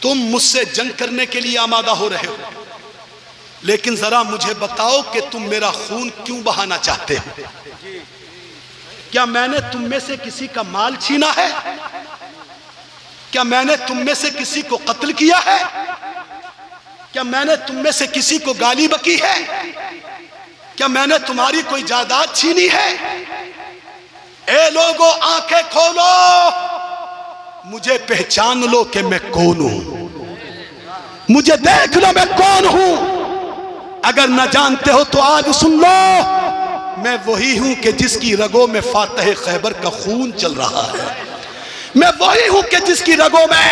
تم مجھ سے جنگ کرنے کے لیے آمادہ ہو رہے ہو، لیکن ذرا مجھے بتاؤ کہ تم میرا خون کیوں بہانا چاہتے ہو؟ کیا میں نے تم میں سے کسی کا مال چھینا ہے؟ کیا میں نے تم میں سے کسی کو قتل کیا ہے؟ کیا میں نے تم میں سے کسی کو گالی بکی ہے؟ کیا میں نے تمہاری کوئی جائیداد چھینی ہے؟ اے لوگوں آنکھیں کھولو، مجھے پہچان لو کہ میں کون ہوں، مجھے دیکھ لو میں کون ہوں۔ اگر نہ جانتے ہو تو آج سن لو، میں وہی ہوں کہ جس کی رگوں میں فاتح خیبر کا خون چل رہا ہے، میں وہی ہوں کہ جس کی رگوں میں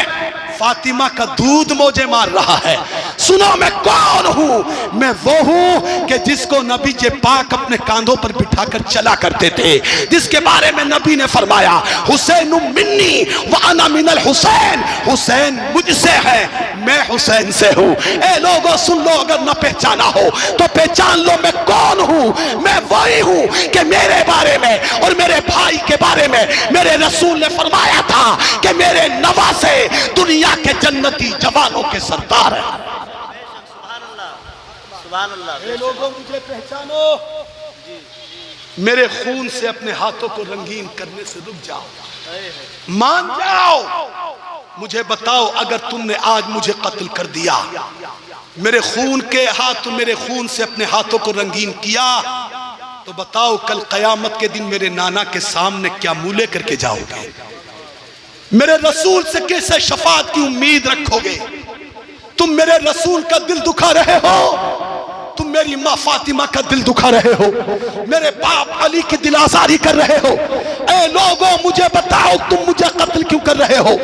فاطمہ کا دودھ موجے مار رہا ہے۔ سنو میں کون ہوں؟ میں وہ ہوں کہ جس کو نبی پاک اپنے کاندھوں پر بٹھا کر چلا کرتے تھے، جس کے بارے میں نبی نے فرمایا، حسین منی وانا من الحسین، حسین مجھ سے ہے، میں حسین سے ہوں۔ اے لوگوں سن لو، اگر نہ پہچانا ہو تو پہچان لو میں کون ہوں۔ میں وہی ہوں کہ میرے بارے میں اور میرے بھائی کے بارے میں میرے رسول نے فرمایا تھا کہ میرے نواسے دنیا کے جنتی جوانوں کے سردار ہیں۔ سبحان اللہ۔ اے لوگوں مجھے پہچانو، میرے خون سے اپنے ہاتھوں کو رنگین کرنے سے رک جاؤ، مان جاؤ، مجھے بتاؤ اگر تم نے آج مجھے قتل کر دیا، میرے خون کے ہاتھ، میرے خون سے اپنے ہاتھوں کو رنگین کیا، تو بتاؤ کل قیامت کے دن میرے نانا کے سامنے کیا منہ لے کر کے جاؤ گے؟ میرے رسول سے کیسے شفاعت کی امید رکھو گے؟ تم میرے رسول کا دل دکھا رہے ہو، تم میری ماں فاطمہ کا دل دکھا رہے ہو، میرے باپ علی کی دل آزاری کر رہے ہو۔ اے لوگوں مجھے بتاؤ تم مجھے قتل کیوں کر رہے ہو؟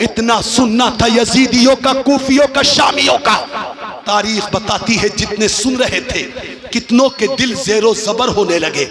اتنا سننا تھا یزیدیوں کا، کوفیوں کا، شامیوں کا۔ تاریخ بتاتی ہے جتنے سن رہے تھے کتنوں کے دل زیر و زبر ہونے لگے،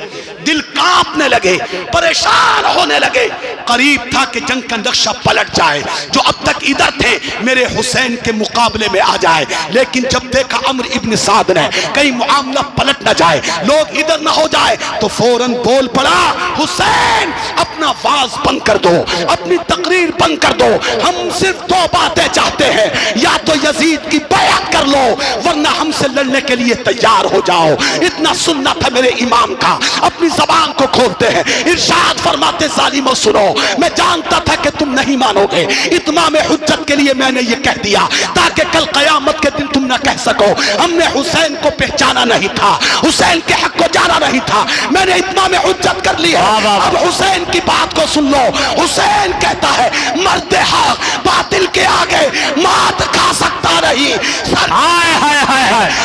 دل کانپنے لگے، پریشان ہونے لگے۔ قریب تھا کہ جنگ کا نقشہ پلٹ جائے، جو اب تک ادھر تھے میرے حسین کے مقابلے میں آ جائے، لیکن جب دیکھا عمرو ابن سعد نے کہیں معاملہ پلٹ نہ جائے، لوگ ادھر نہ ہو جائے، تو فوراً بول پڑا، حسین اپنا واز بند کر دو، اپنی تقریر بند کر دو، ہم صرف 2 باتیں چاہتے ہیں، یا تو یزید کی بیعت کر لو ورنہ ہم سے لڑنے کے لیے تیار ہو جاؤ۔ اتنا سننا تھا میرے امام کا۔ اپنی زبان کو کھولتے ہیں، ارشاد فرماتے، ظالموں سنو، میں جانتا تھا کہ تم نہیں مانو گے، اتمام حجت کے لیے میں نے یہ کہہ دیا تاکہ کل قیامت کے دن تم نہ کہہ سکو ہم نے حسین کو پہچانا نہیں تھا، حسین کے حق کو جانا نہیں تھا۔ میں نے اتمام حجت کر لی ہے، اب حسین کی بات کو سن لو۔ حسین کہتا ہے، مرد حق باطل کے آگے مات کھا سکتا نہیں، سر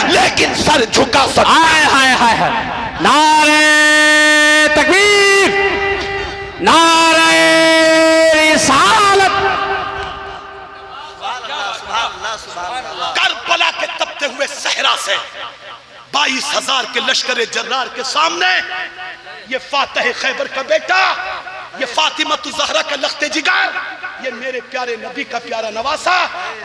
لیکن سر جھکا سکتا۔ نعرہ تکبیر، نعرہ رسالت۔ کربلا کے تپتے ہوئے صحرا سے 22,000 کے لشکر جرار کے سامنے یہ فاتح خیبر کا بیٹا، یہ فاطمہ الزہرا کا لخت جگر، یہ میرے پیارے نبی کا پیارا نواسا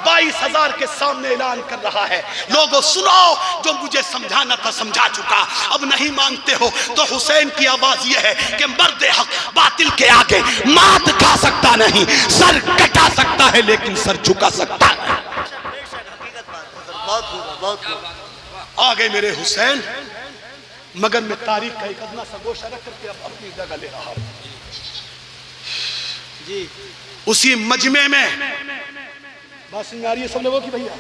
22,000 کے سامنے اعلان کر رہا ہے، لوگوں سنو، جو مجھے سمجھانا تھا سمجھا چکا، اب نہیں مانتے ہو تو حسین کی آواز یہ ہے کہ مرد حق باطل کے آگے مات کھا سکتا نہیں، سر کٹا سکتا ہے لیکن سر جھکا سکتا ہے۔ آگے میرے حسین مگر میں تاریخ کا ایک ادنا سا گوشہ رکھ کر کے اب اپنی جگہ لے رہا ہوں. جی اسی مجمع میں بات سمجھ آ رہی ہے سب لوگوں کی بھیا؟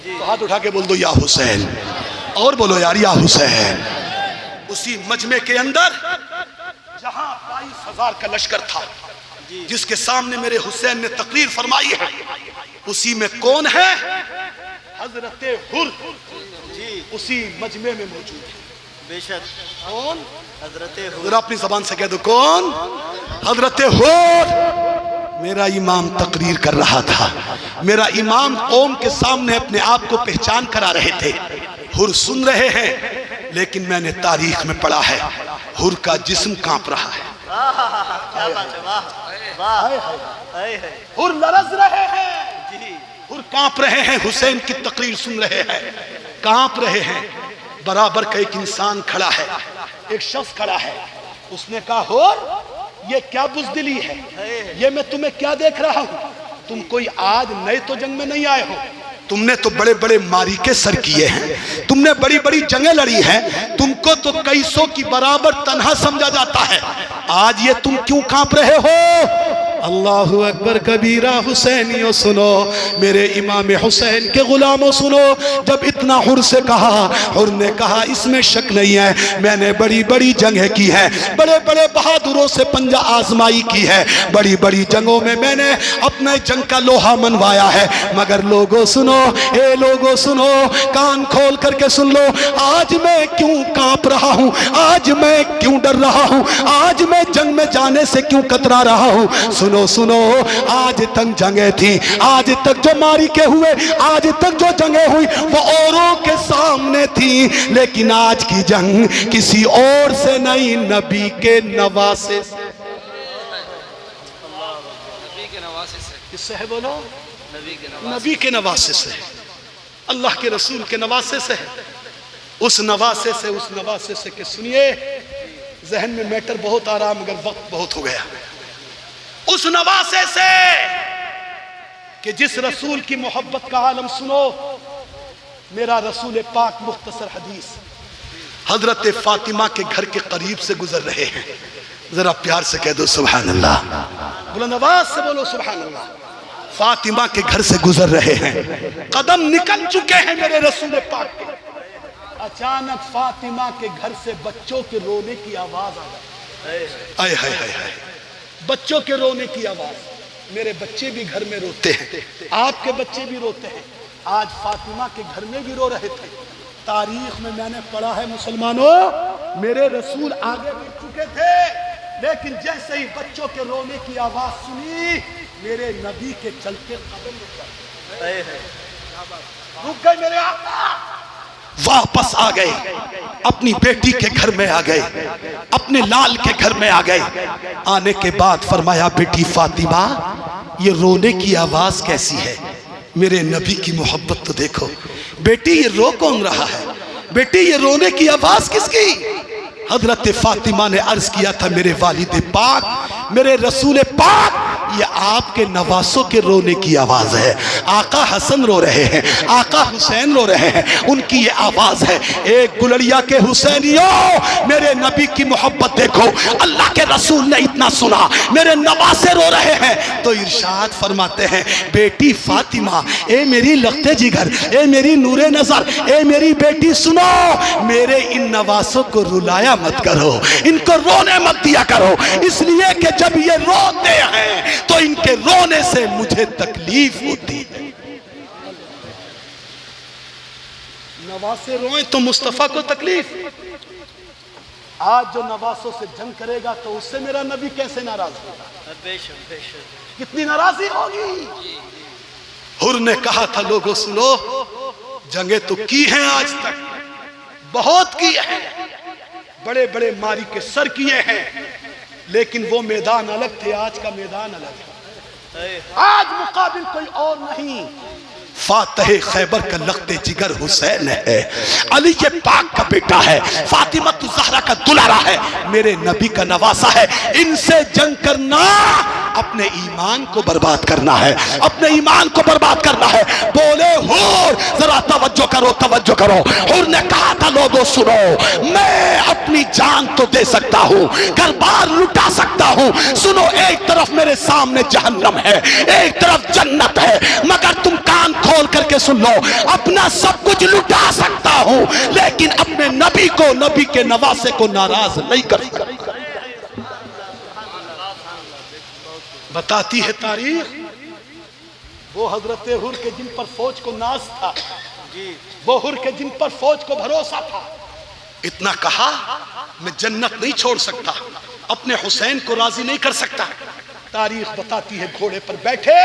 تو ہاتھ اٹھا کے بول دو یا حسین، اور بولو یار یا حسین. اسی مجمع کے اندر جہاں 22,000 کا لشکر تھا جس کے سامنے میرے حسین نے تقریر فرمائی ہے، اسی میں کون ہے؟ حضرت حر جی اسی مجمع میں موجود ہے. بے شک. کون؟ حضرت ذرا اپنی زبان سے کہہ دو کون؟ حضرت حر. میرا امام تقریر کر رہا تھا، میرا امام قوم کے سامنے اپنے آپ کو پہچان کرا رہے تھے. حر سن رہے ہیں، لیکن میں نے تاریخ میں پڑھا ہے حر کا جسم کانپ رہا ہے. کیا بات ہے، واہ واہ. حر لرز رہے ہیں، جی حر کانپ رہے ہیں، حسین کی تقریر سن رہے ہیں، کانپ رہے ہیں. برابر کا ایک انسان کھڑا ہے، ایک شخص کھڑا ہے. اس نے کہا حر یہ کیا بزدلی ہے، یہ میں تمہیں کیا دیکھ رہا ہوں؟ تم کوئی آج نئے تو جنگ میں نہیں آئے ہو، تم نے تو بڑے بڑے معرکے سر کیے ہیں، تم نے بڑی بڑی جنگیں لڑی ہیں، تم کو تو کئی سو کی برابر تنہا سمجھا جاتا ہے. آج یہ تم کیوں کانپ رہے ہو؟ اللہ اکبر کبیرہ. حسینیوں سنو، میرے امام حسین کے غلاموں سنو. جب اتنا حر سے کہا، حر نے کہا اس میں شک نہیں ہے، میں نے بڑی بڑی جنگیں کی ہے، بڑے بڑے بہادروں سے پنجہ آزمائی کی ہے، بڑی بڑی جنگوں میں میں نے اپنے جنگ کا لوہا منوایا ہے. مگر لوگوں سنو، اے لوگوں سنو، کان کھول کر کے سن لو. آج میں کیوں کانپ رہا ہوں، آج میں کیوں ڈر رہا ہوں، آج میں جنگ میں جانے سے کیوں کترا رہا ہوں؟ سنو سنو، آج تک جنگیں تھیں، آج تک جو معرکے ہوئے، آج تک جو جنگیں ہوئی وہ اوروں کے سامنے تھیں، لیکن آج کی جنگ کسی اور سے نہیں، نبی کے نواسے سے. کس سے ہے بولو؟ نبی کے نواسے سے، اللہ کے رسول کے نواسے سے ہے. اس نواسے سے، اس نواسے سے کہ سنیے، ذہن میں میٹر بہت آ رہا مگر وقت بہت ہو گیا. اس نواسے سے کہ جس رسول کی محبت کا عالم سنو. میرا رسول پاک مختصر حدیث حضرت فاطمہ کے گھر کے قریب سے گزر رہے ہیں. ذرا پیار سے کہہ دو سبحان اللہ، بلند آواز سے بولو سبحان اللہ. فاطمہ کے گھر سے گزر رہے ہیں، قدم نکل چکے ہیں میرے رسول پاک کے. اچانک فاطمہ کے گھر سے بچوں کے رونے کی آواز آ گئی. آئے ہائے ہائے ہائے، بچوں کے رونے کی آواز. میرے بچے بھی گھر میں روتے ہیں، آپ کے بچے بھی روتے ہیں. آج فاطمہ کے گھر میں بھی رو رہے تھے. تاریخ میں نے پڑھا ہے مسلمانوں، میرے رسول آگے بڑھ چکے تھے، لیکن جیسے ہی بچوں کے رونے کی آواز سنی، میرے نبی کے چلتے قدم رک گئے. میرے آقا واپس آ گئے، اپنی بیٹی کے گھر میں آ گئے، اپنے لال کے گھر میں آ گئے. آنے کے بعد فرمایا بیٹی فاطمہ یہ رونے کی آواز کیسی ہے؟ میرے نبی کی محبت تو دیکھو. بیٹی یہ رو کون رہا ہے؟ بیٹی یہ رونے کی آواز کس کی؟ حضرت فاطمہ نے عرض کیا تھا میرے والد پاک، میرے رسول پاک، یہ آپ کے نواسوں کے رونے کی آواز ہے. آقا حسن رو رہے ہیں، آقا حسین رو رہے ہیں، ان کی یہ آواز ہے. ایک گلڑیا کے حسینیوں، میرے نبی کی محبت دیکھو. اللہ کے رسول نے اتنا سنا، میرے نواسے رو رہے ہیں تو ارشاد فرماتے ہیں بیٹی فاطمہ، اے میری لختے جگر، اے میری نور نظر، اے میری بیٹی سنو، میرے ان نواسوں کو رلایا مت کرو، ان کو رونے مت دیا کرو، اس لیے کہ جب یہ روتے ہیں تو ان کے رونے سے مجھے تکلیف ہوتی ہے. نواسے روئیں تو مصطفیٰ کو تکلیف. آج جو نواسوں سے جنگ کرے گا تو اس سے میرا نبی کیسے ناراض ہوگا؟ بے شک بے شک. کتنی ناراضی ہوگی. حر نے کہا تھا لوگوں سنو، جنگیں تو کی ہیں آج تک، بہت کی ہیں، بڑے بڑے ماری کے سر کیے ہیں، لیکن وہ میدان الگ تھے، آج کا میدان الگ ہے. آج مقابل کوئی اور نہیں. فاتح خیبر کا لخت جگر حسین ہے، علی پاک کا بیٹا ہے، فاطمہ الزہرا کا دلارا ہے، میرے نبی کا نواسا ہے. ان سے جنگ کرنا اپنے ایمان کو برباد کرنا ہے، اپنے ایمان کو برباد کرنا ہے۔ بولے حور، ذرا توجہ کرو، توجہ کرو۔ حور نے کہا تھا لوگوں سنو، میں اپنی جان تو دے سکتا ہوں، گھر بار لٹا سکتا ہوں، سنو ایک طرف میرے سامنے جہنم ہے، ایک طرف جنت ہے، مگر تم کان کھول کر کے سن لو، اپنا سب کچھ لٹا سکتا ہوں لیکن اپنے نبی کو، نبی کے نواسے کو ناراض نہیں کر سکتا۔ بتاتی ہے تاریخ وہ حضرت حور کے جن پر فوج کو ناز تھا، وہ حور کے جن پر فوج کو بھروسہ تھا، اتنا کہا میں جنت نہیں چھوڑ سکتا، اپنے حسین کو راضی نہیں کر سکتا۔ تاریخ بتاتی ہے گھوڑے پر بیٹھے،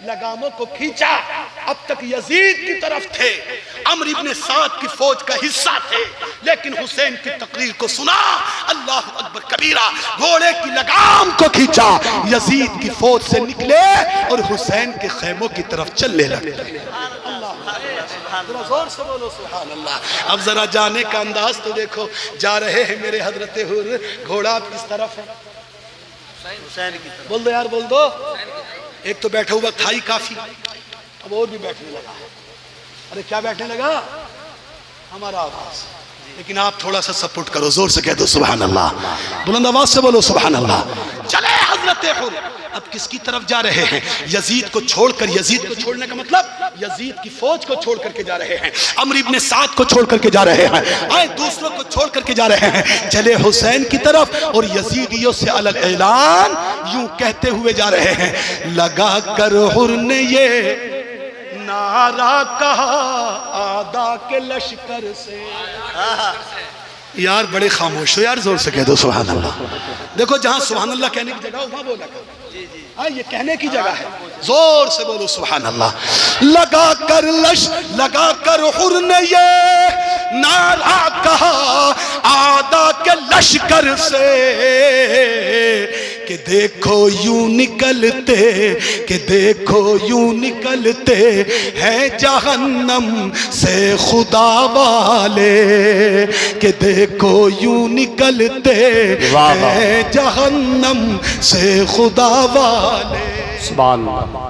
لگاموں کو کھینچا، اب تک یزید کی طرف تھے، عمرو ابن سعد کی فوج کا حصہ تھے، لیکن حسین کی تقریر کو سنا، اللہ اکبر کبیرہ، گھوڑے کی لگام کو کھینچا، یزید کی فوج سے نکلے اور حسین کے خیموں کی طرف چلنے لگے۔ ذرا زور سے بولو سبحان اللہ۔ اب ذرا جانے کا انداز تو دیکھو، جا رہے ہیں میرے حضرت حور، گھوڑا کس طرف ہے؟ بول دو یار، بول دو۔ ایک تو بیٹھا ہوا تھا ہی کافی، اب اور بھی بیٹھنے لگا ہے۔ ارے کیا بیٹھنے لگا؟ ہمارا آواز، لیکن آپ تھوڑا سا سپورٹ کرو، زور سے کہہ دو سبحان اللہ، بلند آواز سے بولو سبحان اللہ۔ چلے حضرت حور، اب کس کی طرف جا رہے ہیں؟ یزید کو چھوڑ کر، یزید کو چھوڑنے کا مطلب یزید کی فوج کو چھوڑ کر کے جا رہے ہیں، عمرو ابن سعد کو چھوڑ کر کے جا رہے ہیں، آئے دوسروں کو چھوڑ کر کے جا رہے ہیں، چلے حسین کی طرف، اور یزیدیوں سے علل اعلان یوں کہتے ہوئے جا رہے ہیں، لگا کر حور نے یہ نعرہ کہا آدھا کے لشکر سے۔ یار بڑے خاموش ہو یار، زور سے کہہ دو سبحان اللہ۔ دیکھو جہاں سبحان اللہ کہنے کی جگہ وہاں بولا کرو، یہ کہنے کی جگہ ہے، زور سے بولو سبحان اللہ۔ لگا کر حور نے یہ نعرہ کہا آدھا کے لشکر سے، کہ دیکھو یوں نکلتے، کہ دیکھو یوں نکلتے ہیں جہنم سے خدا والے، کہ دیکھو یوں نکلتے ہیں جہنم سے خدا والے۔ سبحان اللہ۔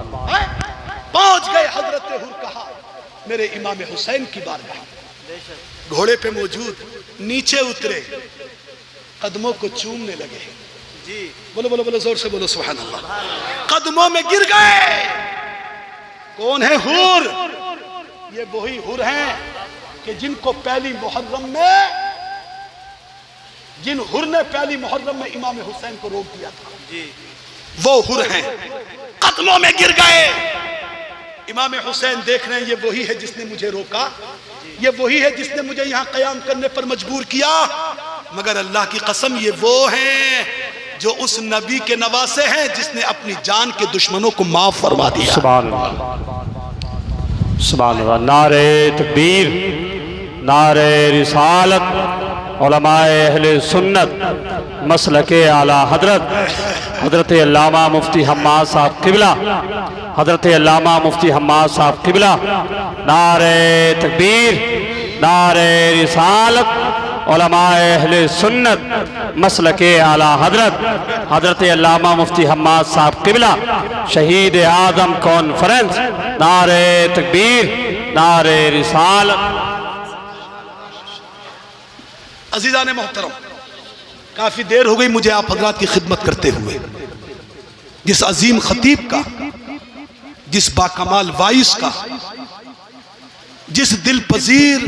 پہنچ گئے حضرت حور، کہا میرے امام حسین کی بارگاہ، گھوڑے پہ موجود، نیچے اترے، قدموں کو چومنے لگے، بولو بولو بولو زور سے بولو سبحان اللہ، قدموں میں گر گئے۔ کون ہے حور؟ یہ وہی حور ہیں کہ جن کو پہلی محرم میں، جن حور نے پہلی محرم میں امام حسین کو روک دیا تھا، وہ حور ہیں، قدموں میں گر گئے۔ امام حسین دیکھ رہے ہیں یہ وہی ہے جس نے مجھے روکا، یہ وہی ہے جس نے مجھے یہاں قیام کرنے پر مجبور کیا، مگر اللہ کی قسم یہ وہ ہیں جو اس نبی کے نواسے ہیں جس نے اپنی جان کے دشمنوں کو معاف فرما دیا۔ سبحان اللہ، سبحان اللہ۔ نعرہ تکبیر، نعرہ رسالت، علماء اہل سنت، مسلک اعلیٰ حضرت علامہ مفتی حماد صاحب قبلہ، حضرت علامہ مفتی حماد صاحب قبلہ، نعرہ تکبیر، نعرہ رسالت، علماء اہل سنت، مسلک اعلیٰ حضرت علامہ مفتی حماد صاحب قبلہ، شہید اعظم کانفرنس، نعرہ تکبیر، نعرہ رسالت۔ عزیزان محترم، کافی دیر ہو گئی مجھے آپ حضرات کی خدمت کرتے ہوئے، جس عظیم خطیب کا، جس باکمال وائس کا، جس دل پذیر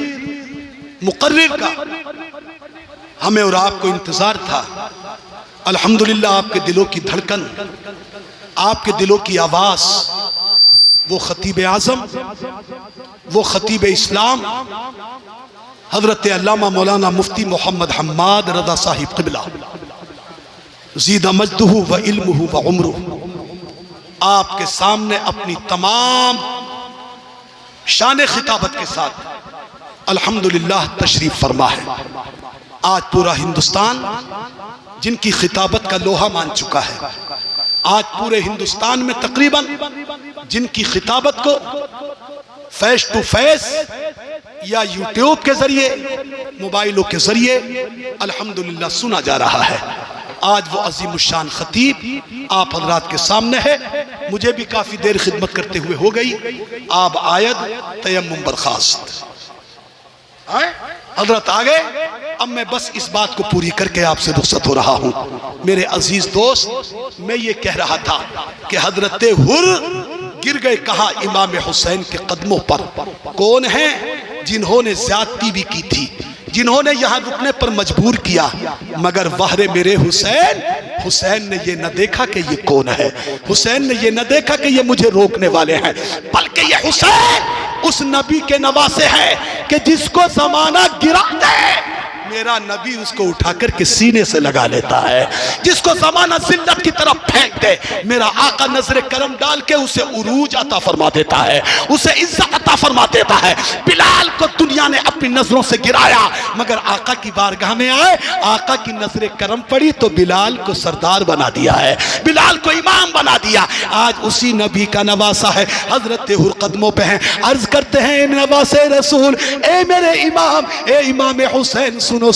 مقرر کا ہمیں اور آپ کو انتظار تھا، الحمدللہ آپ کے دلوں کی دھڑکن، آپ کے دلوں کی آواز، وہ خطیب اعظم، وہ خطیب اسلام، حضرت علامہ مولانا مفتی محمد حماد رضا صاحب قبلہ زید مجدہ و علمہ و عمرہ، آپ کے سامنے اپنی تمام شان خطابت کے ساتھ الحمدللہ تشریف فرما ہے۔ آج پورا ہندوستان جن کی خطابت کا لوہا مان چکا ہے، آج پورے ہندوستان میں تقریباً جن کی خطابت کو فیس ٹو فیس یا یوٹیوب کے ذریعے، موبائلوں کے ذریعے الحمدللہ سنا جا رہا ہے، آج وہ عظیم الشان خطیب آپ حضرات کے سامنے ہے. مجھے بھی کافی دیر خدمت کرتے ہوئے ہو گئی. آب آید تیمم برخاست. حضرت آگے. اب میں بس اس بات کو پوری کر کے آپ سے رخصت ہو رہا ہوں. میرے عزیز دوست، میں یہ کہہ رہا تھا کہ حضرت حر گر گئے کہاں؟ امام حسین کے قدموں پر. کون ہیں؟ جنہوں نے زیادتی بھی کی تھی، جنہوں نے یہاں رکنے پر مجبور کیا، مگر وہرے میرے حسین، حسین نے یہ نہ دیکھا کہ یہ کون ہے، حسین نے یہ نہ دیکھا کہ یہ مجھے روکنے والے ہیں، بلکہ یہ حسین اس نبی کے نواسے ہیں کہ جس کو زمانہ گرا دے میرا نبی اس کو اٹھا کر کے سینے سے لگا لیتا ہے. جس کو زمانہ ذلت کی طرف پھینک دے میرا آقا نظر کرم ڈال کے اسے عروج عطا فرما دیتا ہے، اسے عزت عطا فرما دیتا ہے. بلال کو دنیا نے اپنی نظروں سے گرایا، مگر آقا کی بارگاہ میں آئے، آقا کی نظر کرم پڑی تو بلال کو سردار بنا دیا ہے، بلال کو امام بنا دیا. آج اسی نبی کا نواسا ہے. حضرت حر قدموں پہ ہیں، عرض کرتے ہیں نواسے رسول، اے میرے امام، اے امام حسین، سنو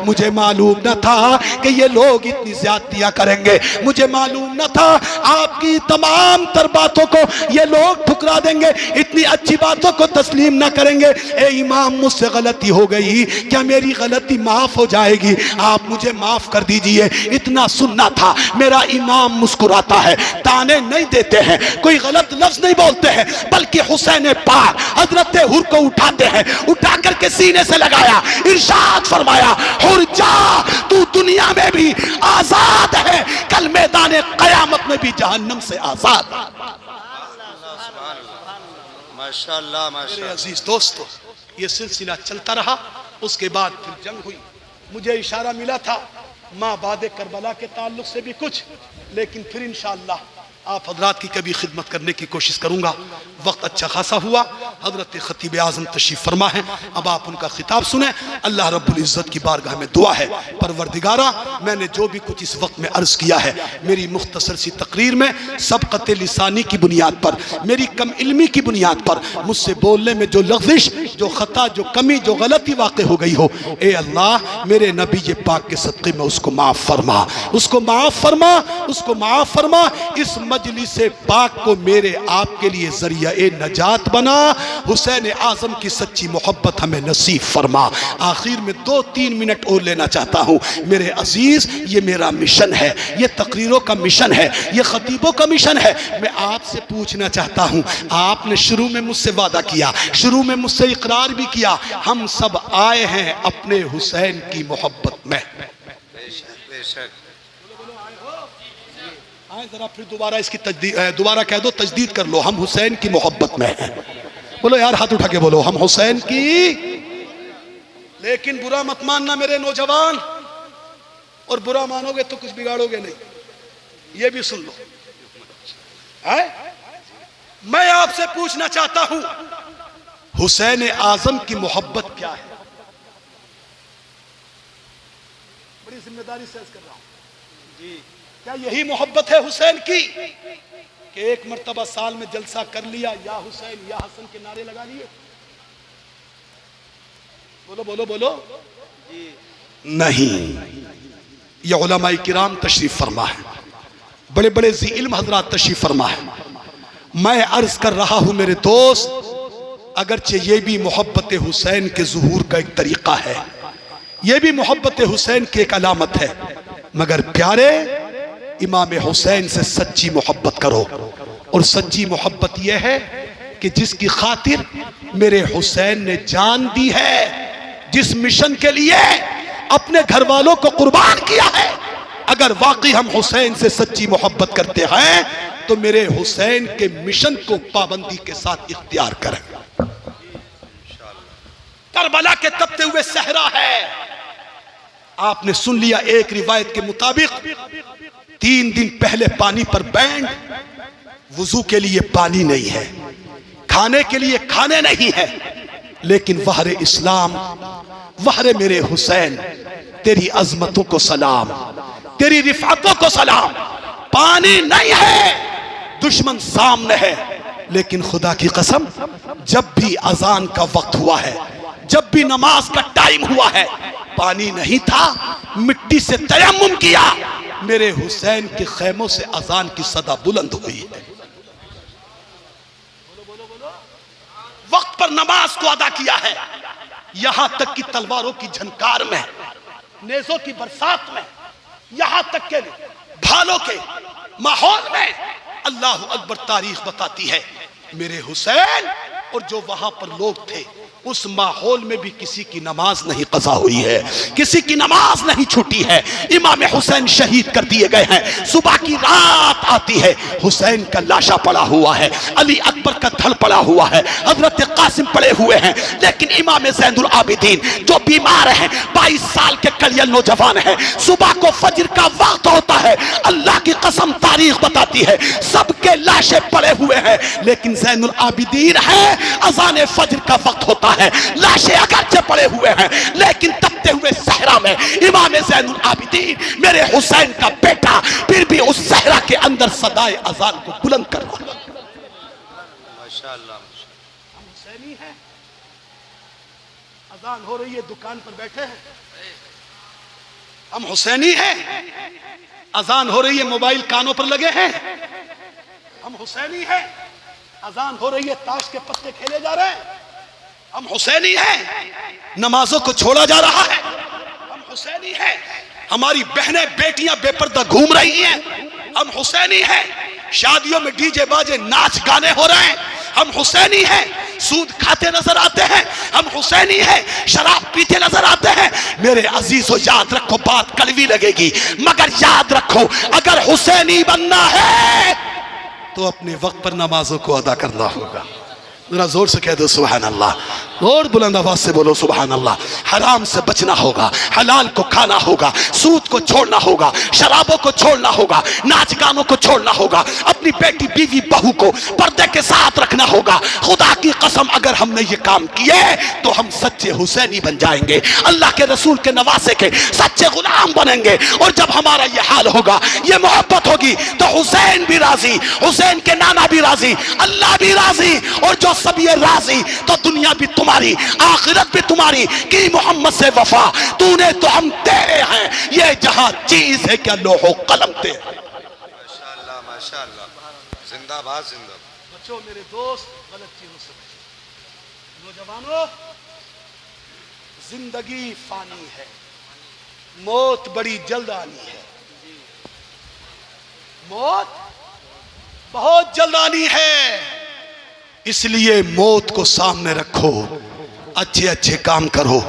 مجھے معلوم نہ تھا کہ یہ لوگ اتنی زیادتیاں کریں گے، مجھے معلوم نہ تھا آپ کی تمام تر باتوں کو یہ لوگ ٹھکرا دیں گے، اتنی اچھی باتوں کو تسلیم نہ کریں گے. اے امام، مجھ سے غلطی ہو گئی، کیا میری غلطی معاف ہو جائے گی؟ آپ مجھے معاف کر دیجئے. اتنا سننا تھا. میرا امام مسکراتا ہے، تانے نہیں دیتے ہیں، کوئی غلط لفظ نہیں بولتے ہیں، بلکہ حسین پاک حضرت حر کو اٹھاتے ہیں، اٹھا کر کے سینے سے لگایا، ارشاد فرمایا، حر جا، تو دنیا میں بھی آزاد ہے، کل میدان قیامت میں بھی جہنم سے آزاد. ماشاءاللہ میرے عزیز دوستو، یہ سلسلہ چلتا رہا. اس کے بعد پھر جنگ ہوئی. مجھے اشارہ ملا تھا ماں بعد کربلا کے تعلق سے بھی کچھ، لیکن پھر انشاءاللہ آپ حضرات کی کبھی خدمت کرنے کی کوشش کروں گا. وقت اچھا خاصا ہوا. حضرت خطیب اعظم تشریف فرما ہے. اب آپ ان کا خطاب سنیں. اللہ رب العزت کی بارگاہ میں دعا ہے، پروردگارہ میں نے جو بھی کچھ اس وقت میں عرض کیا ہے، میری مختصر سی تقریر میں سبقت لسانی کی بنیاد پر، میری کم علمی کی بنیاد پر مجھ سے بولنے میں جو لغزش، جو خطا، جو کمی، جو غلطی واقع ہو گئی ہو، اے اللہ میرے نبی پاک کے صدقے میں اس کو معاف فرما، اس کو معاف فرما، اس کو معاف فرما. اس مجلس پاک کو میرے آپ کے لیے ذریعہ نجات بنا. حسین اعظم کی سچی محبت ہمیں نصیب فرما. آخر میں 2-3 منٹ اور لینا چاہتا ہوں. میرے عزیز، یہ میرا مشن ہے، یہ تقریروں کا مشن ہے، یہ خطیبوں کا مشن ہے. میں آپ سے پوچھنا چاہتا ہوں، آپ نے شروع میں مجھ سے وعدہ کیا، شروع میں مجھ سے اقرار بھی کیا، ہم سب آئے ہیں اپنے حسین کی محبت میں. بے شک ذرا پھر دوبارہ اس کی دوبارہ کہہ دو، تجدید کر لو، ہم حسین کی محبت میں ہیں. بولو یار، ہاتھ اٹھا کے بولو، ہم حسین کی. لیکن برا مت ماننا میرے نوجوان، اور برا مانو گے تو کچھ بگاڑو گے نہیں. یہ بھی سن لو. میں آپ سے پوچھنا چاہتا ہوں، حسین اعظم کی محبت کیا ہے؟ بڑی ذمہ داری سے عرض کر رہا ہوں. جی، کیا یہی محبت ہے حسین کی کہ ایک مرتبہ سال میں جلسہ کر لیا، یا حسین یا حسن کے نعرے لگا لیے؟ بولو بولو بولو. نہیں. یہ علماء کرام تشریف فرما ہے، بڑے بڑے ذی علم حضرات تشریف فرما ہے. میں عرض کر رہا ہوں میرے دوست، اگرچہ یہ بھی محبت حسین کے ظہور کا ایک طریقہ ہے، یہ بھی محبت حسین کی ایک علامت ہے، مگر پیارے امام حسین سے سچی محبت کرو. اور سچی محبت یہ ہے کہ جس کی خاطر میرے حسین نے جان دی ہے، جس مشن کے لیے اپنے گھر والوں کو قربان کیا ہے. اگر واقعی ہم حسین سے سچی محبت کرتے ہیں تو میرے حسین کے مشن کو پابندی کے ساتھ اختیار کریں. کربلا کے تپتے ہوئے صحرا ہے. آپ نے سن لیا، ایک روایت کے مطابق 3 دن پہلے پانی پر بینڈ، وضو کے لیے پانی نہیں ہے، کھانے کے لیے کھانے نہیں ہے. لیکن وہر اسلام، وہر میرے حسین، تیری عظمتوں کو سلام، تیری رفعتوں کو سلام. پانی نہیں ہے، دشمن سامنے ہے، لیکن خدا کی قسم جب بھی اذان کا وقت ہوا ہے، جب بھی نماز کا ٹائم ہوا ہے، پانی نہیں تھا، مٹی سے تیمم کیا، میرے حسین کے خیموں سے اذان کی صدا بلند ہوئی ہے۔ وقت پر نماز کو ادا کیا ہے، یہاں تک کہ تلواروں کی جھنکار میں، نیزوں کی برسات میں، یہاں تک کہ بھالوں کے ماحول میں، اللہ اکبر تاریخ بتاتی ہے میرے حسین اور جو وہاں پر لوگ تھے اس ماحول میں بھی کسی کی نماز نہیں قضا ہوئی ہے، کسی کی نماز نہیں چھوٹی ہے۔ امام حسین شہید کر دیے گئے ہیں، صبح کی رات آتی ہے، حسین کا لاشا پڑا ہوا ہے، علی اکبر کا دھڑ پڑا ہوا ہے، حضرت قاسم پڑے ہوئے ہیں، لیکن امام زین العابدین جو بیمار ہیں، 22 سال کے کلیل نوجوان ہیں، صبح کو فجر کا وقت ہوتا ہے، اللہ کی قسم تاریخ بتاتی ہے سب کے لاشیں پڑے ہوئے ہیں، لیکن زین العابدین ہے، اذان فجر کا وقت ہوتا ہے، لاشیں اگرچہ پڑے ہوئے ہیں لیکن تپتے ہوئے صحرا میں امام زین العابدین میرے حسین کا بیٹا پھر بھی اس صحرا کے اندر صدائے اذان کو بلند کر رہا ہے۔ ماشاءاللہ ہم حسینی ہیں، اذان ہو رہی ہے دکان پر بیٹھے ہیں، ہم حسینی ہیں، اذان ہو رہی ہے موبائل کانوں پر لگے ہیں، ہم حسینی ہیں، اذان ہو رہی ہے تاش کے پتے کھیلے جا رہے ہیں، ہم حسینی ہیں، نمازوں کو چھوڑا جا رہا ہے، ہم حسینی ہیں، ہماری بہنیں بیٹیاں بے پردہ گھوم رہی ہیں، ہم حسینی ہیں، شادیوں میں ڈی جے باجے ناچ گانے ہو رہے ہیں، ہم حسینی ہیں، سود کھاتے نظر آتے ہیں، ہم حسینی ہیں، شراب پیتے نظر آتے ہیں۔ میرے عزیزو یاد رکھو، بات کڑوی لگے گی مگر یاد رکھو اگر حسینی بننا ہے تو اپنے وقت پر نمازوں کو ادا کرنا ہوگا۔ ذرا زور سے کہہ دو سبحان اللہ، اور بلند آواز سے بولو سبحان اللہ۔ حرام سے بچنا ہوگا، حلال کو کھانا ہوگا، سود کو چھوڑنا ہوگا، شرابوں کو چھوڑنا ہوگا، ناچ گانوں کو چھوڑنا ہوگا، اپنی بیٹی بیوی بہو کو پردے کے ساتھ رکھنا ہوگا۔ خدا کی قسم اگر ہم نے یہ کام کیے تو ہم سچے حسینی بن جائیں گے، اللہ کے رسول کے نواسے کے سچے غلام بنیں گے۔ اور جب ہمارا یہ حال ہوگا، یہ محبت ہوگی تو حسین بھی راضی، حسین کے نانا بھی راضی، اللہ بھی راضی، اور جو سب یہ راضی تو دنیا بھی تمہاری، آخرت بھی تمہاری۔ کی محمد سے وفا تو نے تو ہم تیرے ہیں، یہ جہاں چیز ہے کیا لوح و قلم تیرے۔ ماشاءاللہ ماشاءاللہ، زندہ باد زندہ باد۔ بچوں میرے دوست، غلط چیزوں سے بچو۔ نوجوانوں، زندگی فانی ہے، موت بڑی جلد آنی ہے، موت بہت جلد آنی ہے، اس لیے موت کو سامنے رکھو، اچھے اچھے کام کرو،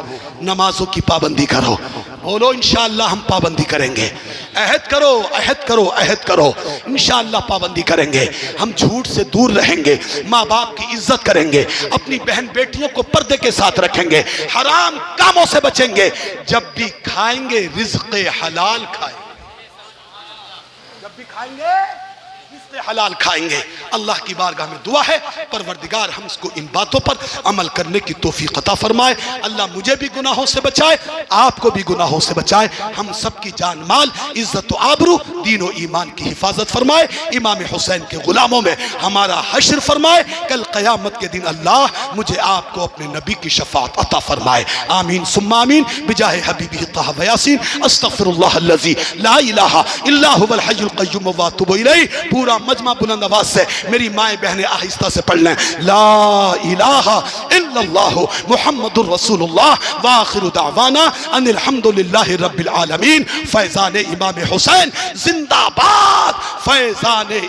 نمازوں کی پابندی کرو۔ بولو انشاءاللہ ہم پابندی کریں گے، عہد کرو عہد کرو عہد کرو، انشاءاللہ پابندی کریں گے، ہم جھوٹ سے دور رہیں گے، ماں باپ کی عزت کریں گے، اپنی بہن بیٹیوں کو پردے کے ساتھ رکھیں گے، حرام کاموں سے بچیں گے، جب بھی کھائیں گے رزق حلال کھائیں گے، جب بھی کھائیں گے حلال کھائیں گے۔ اللہ کی بارگاہ میں دعا ہے پروردگار ہم اس کو ان باتوں پر عمل کرنے کی توفیق عطا فرمائے۔ اللہ مجھے بھی گناہوں سے بچائے، آپ کو بھی گناہوں سے بچائے، ہم سب کی جان مال عزت و آبرو دین و ایمان کی حفاظت فرمائے، امام حسین کے غلاموں میں ہمارا حشر فرمائے، کل قیامت کے دن اللہ مجھے آپ کو اپنے نبی کی شفاعت عطا فرمائے۔ آمین ثم آمین بجاہ حبیبہ طہ و یاسین۔ استغفر اللہ الذی لا الہ الا هو الحی القیوم واتوب الیہ۔ پورا مجمع بلند آواز سے میری مائیں بہنیں آہستہ سے پڑھ لیں، لا الہ الا اللہ محمد الرسول اللہ وآخر دعوانا ان الحمدللہ رب العالمین۔ فیضان امام حسین زندہ باد، فیضان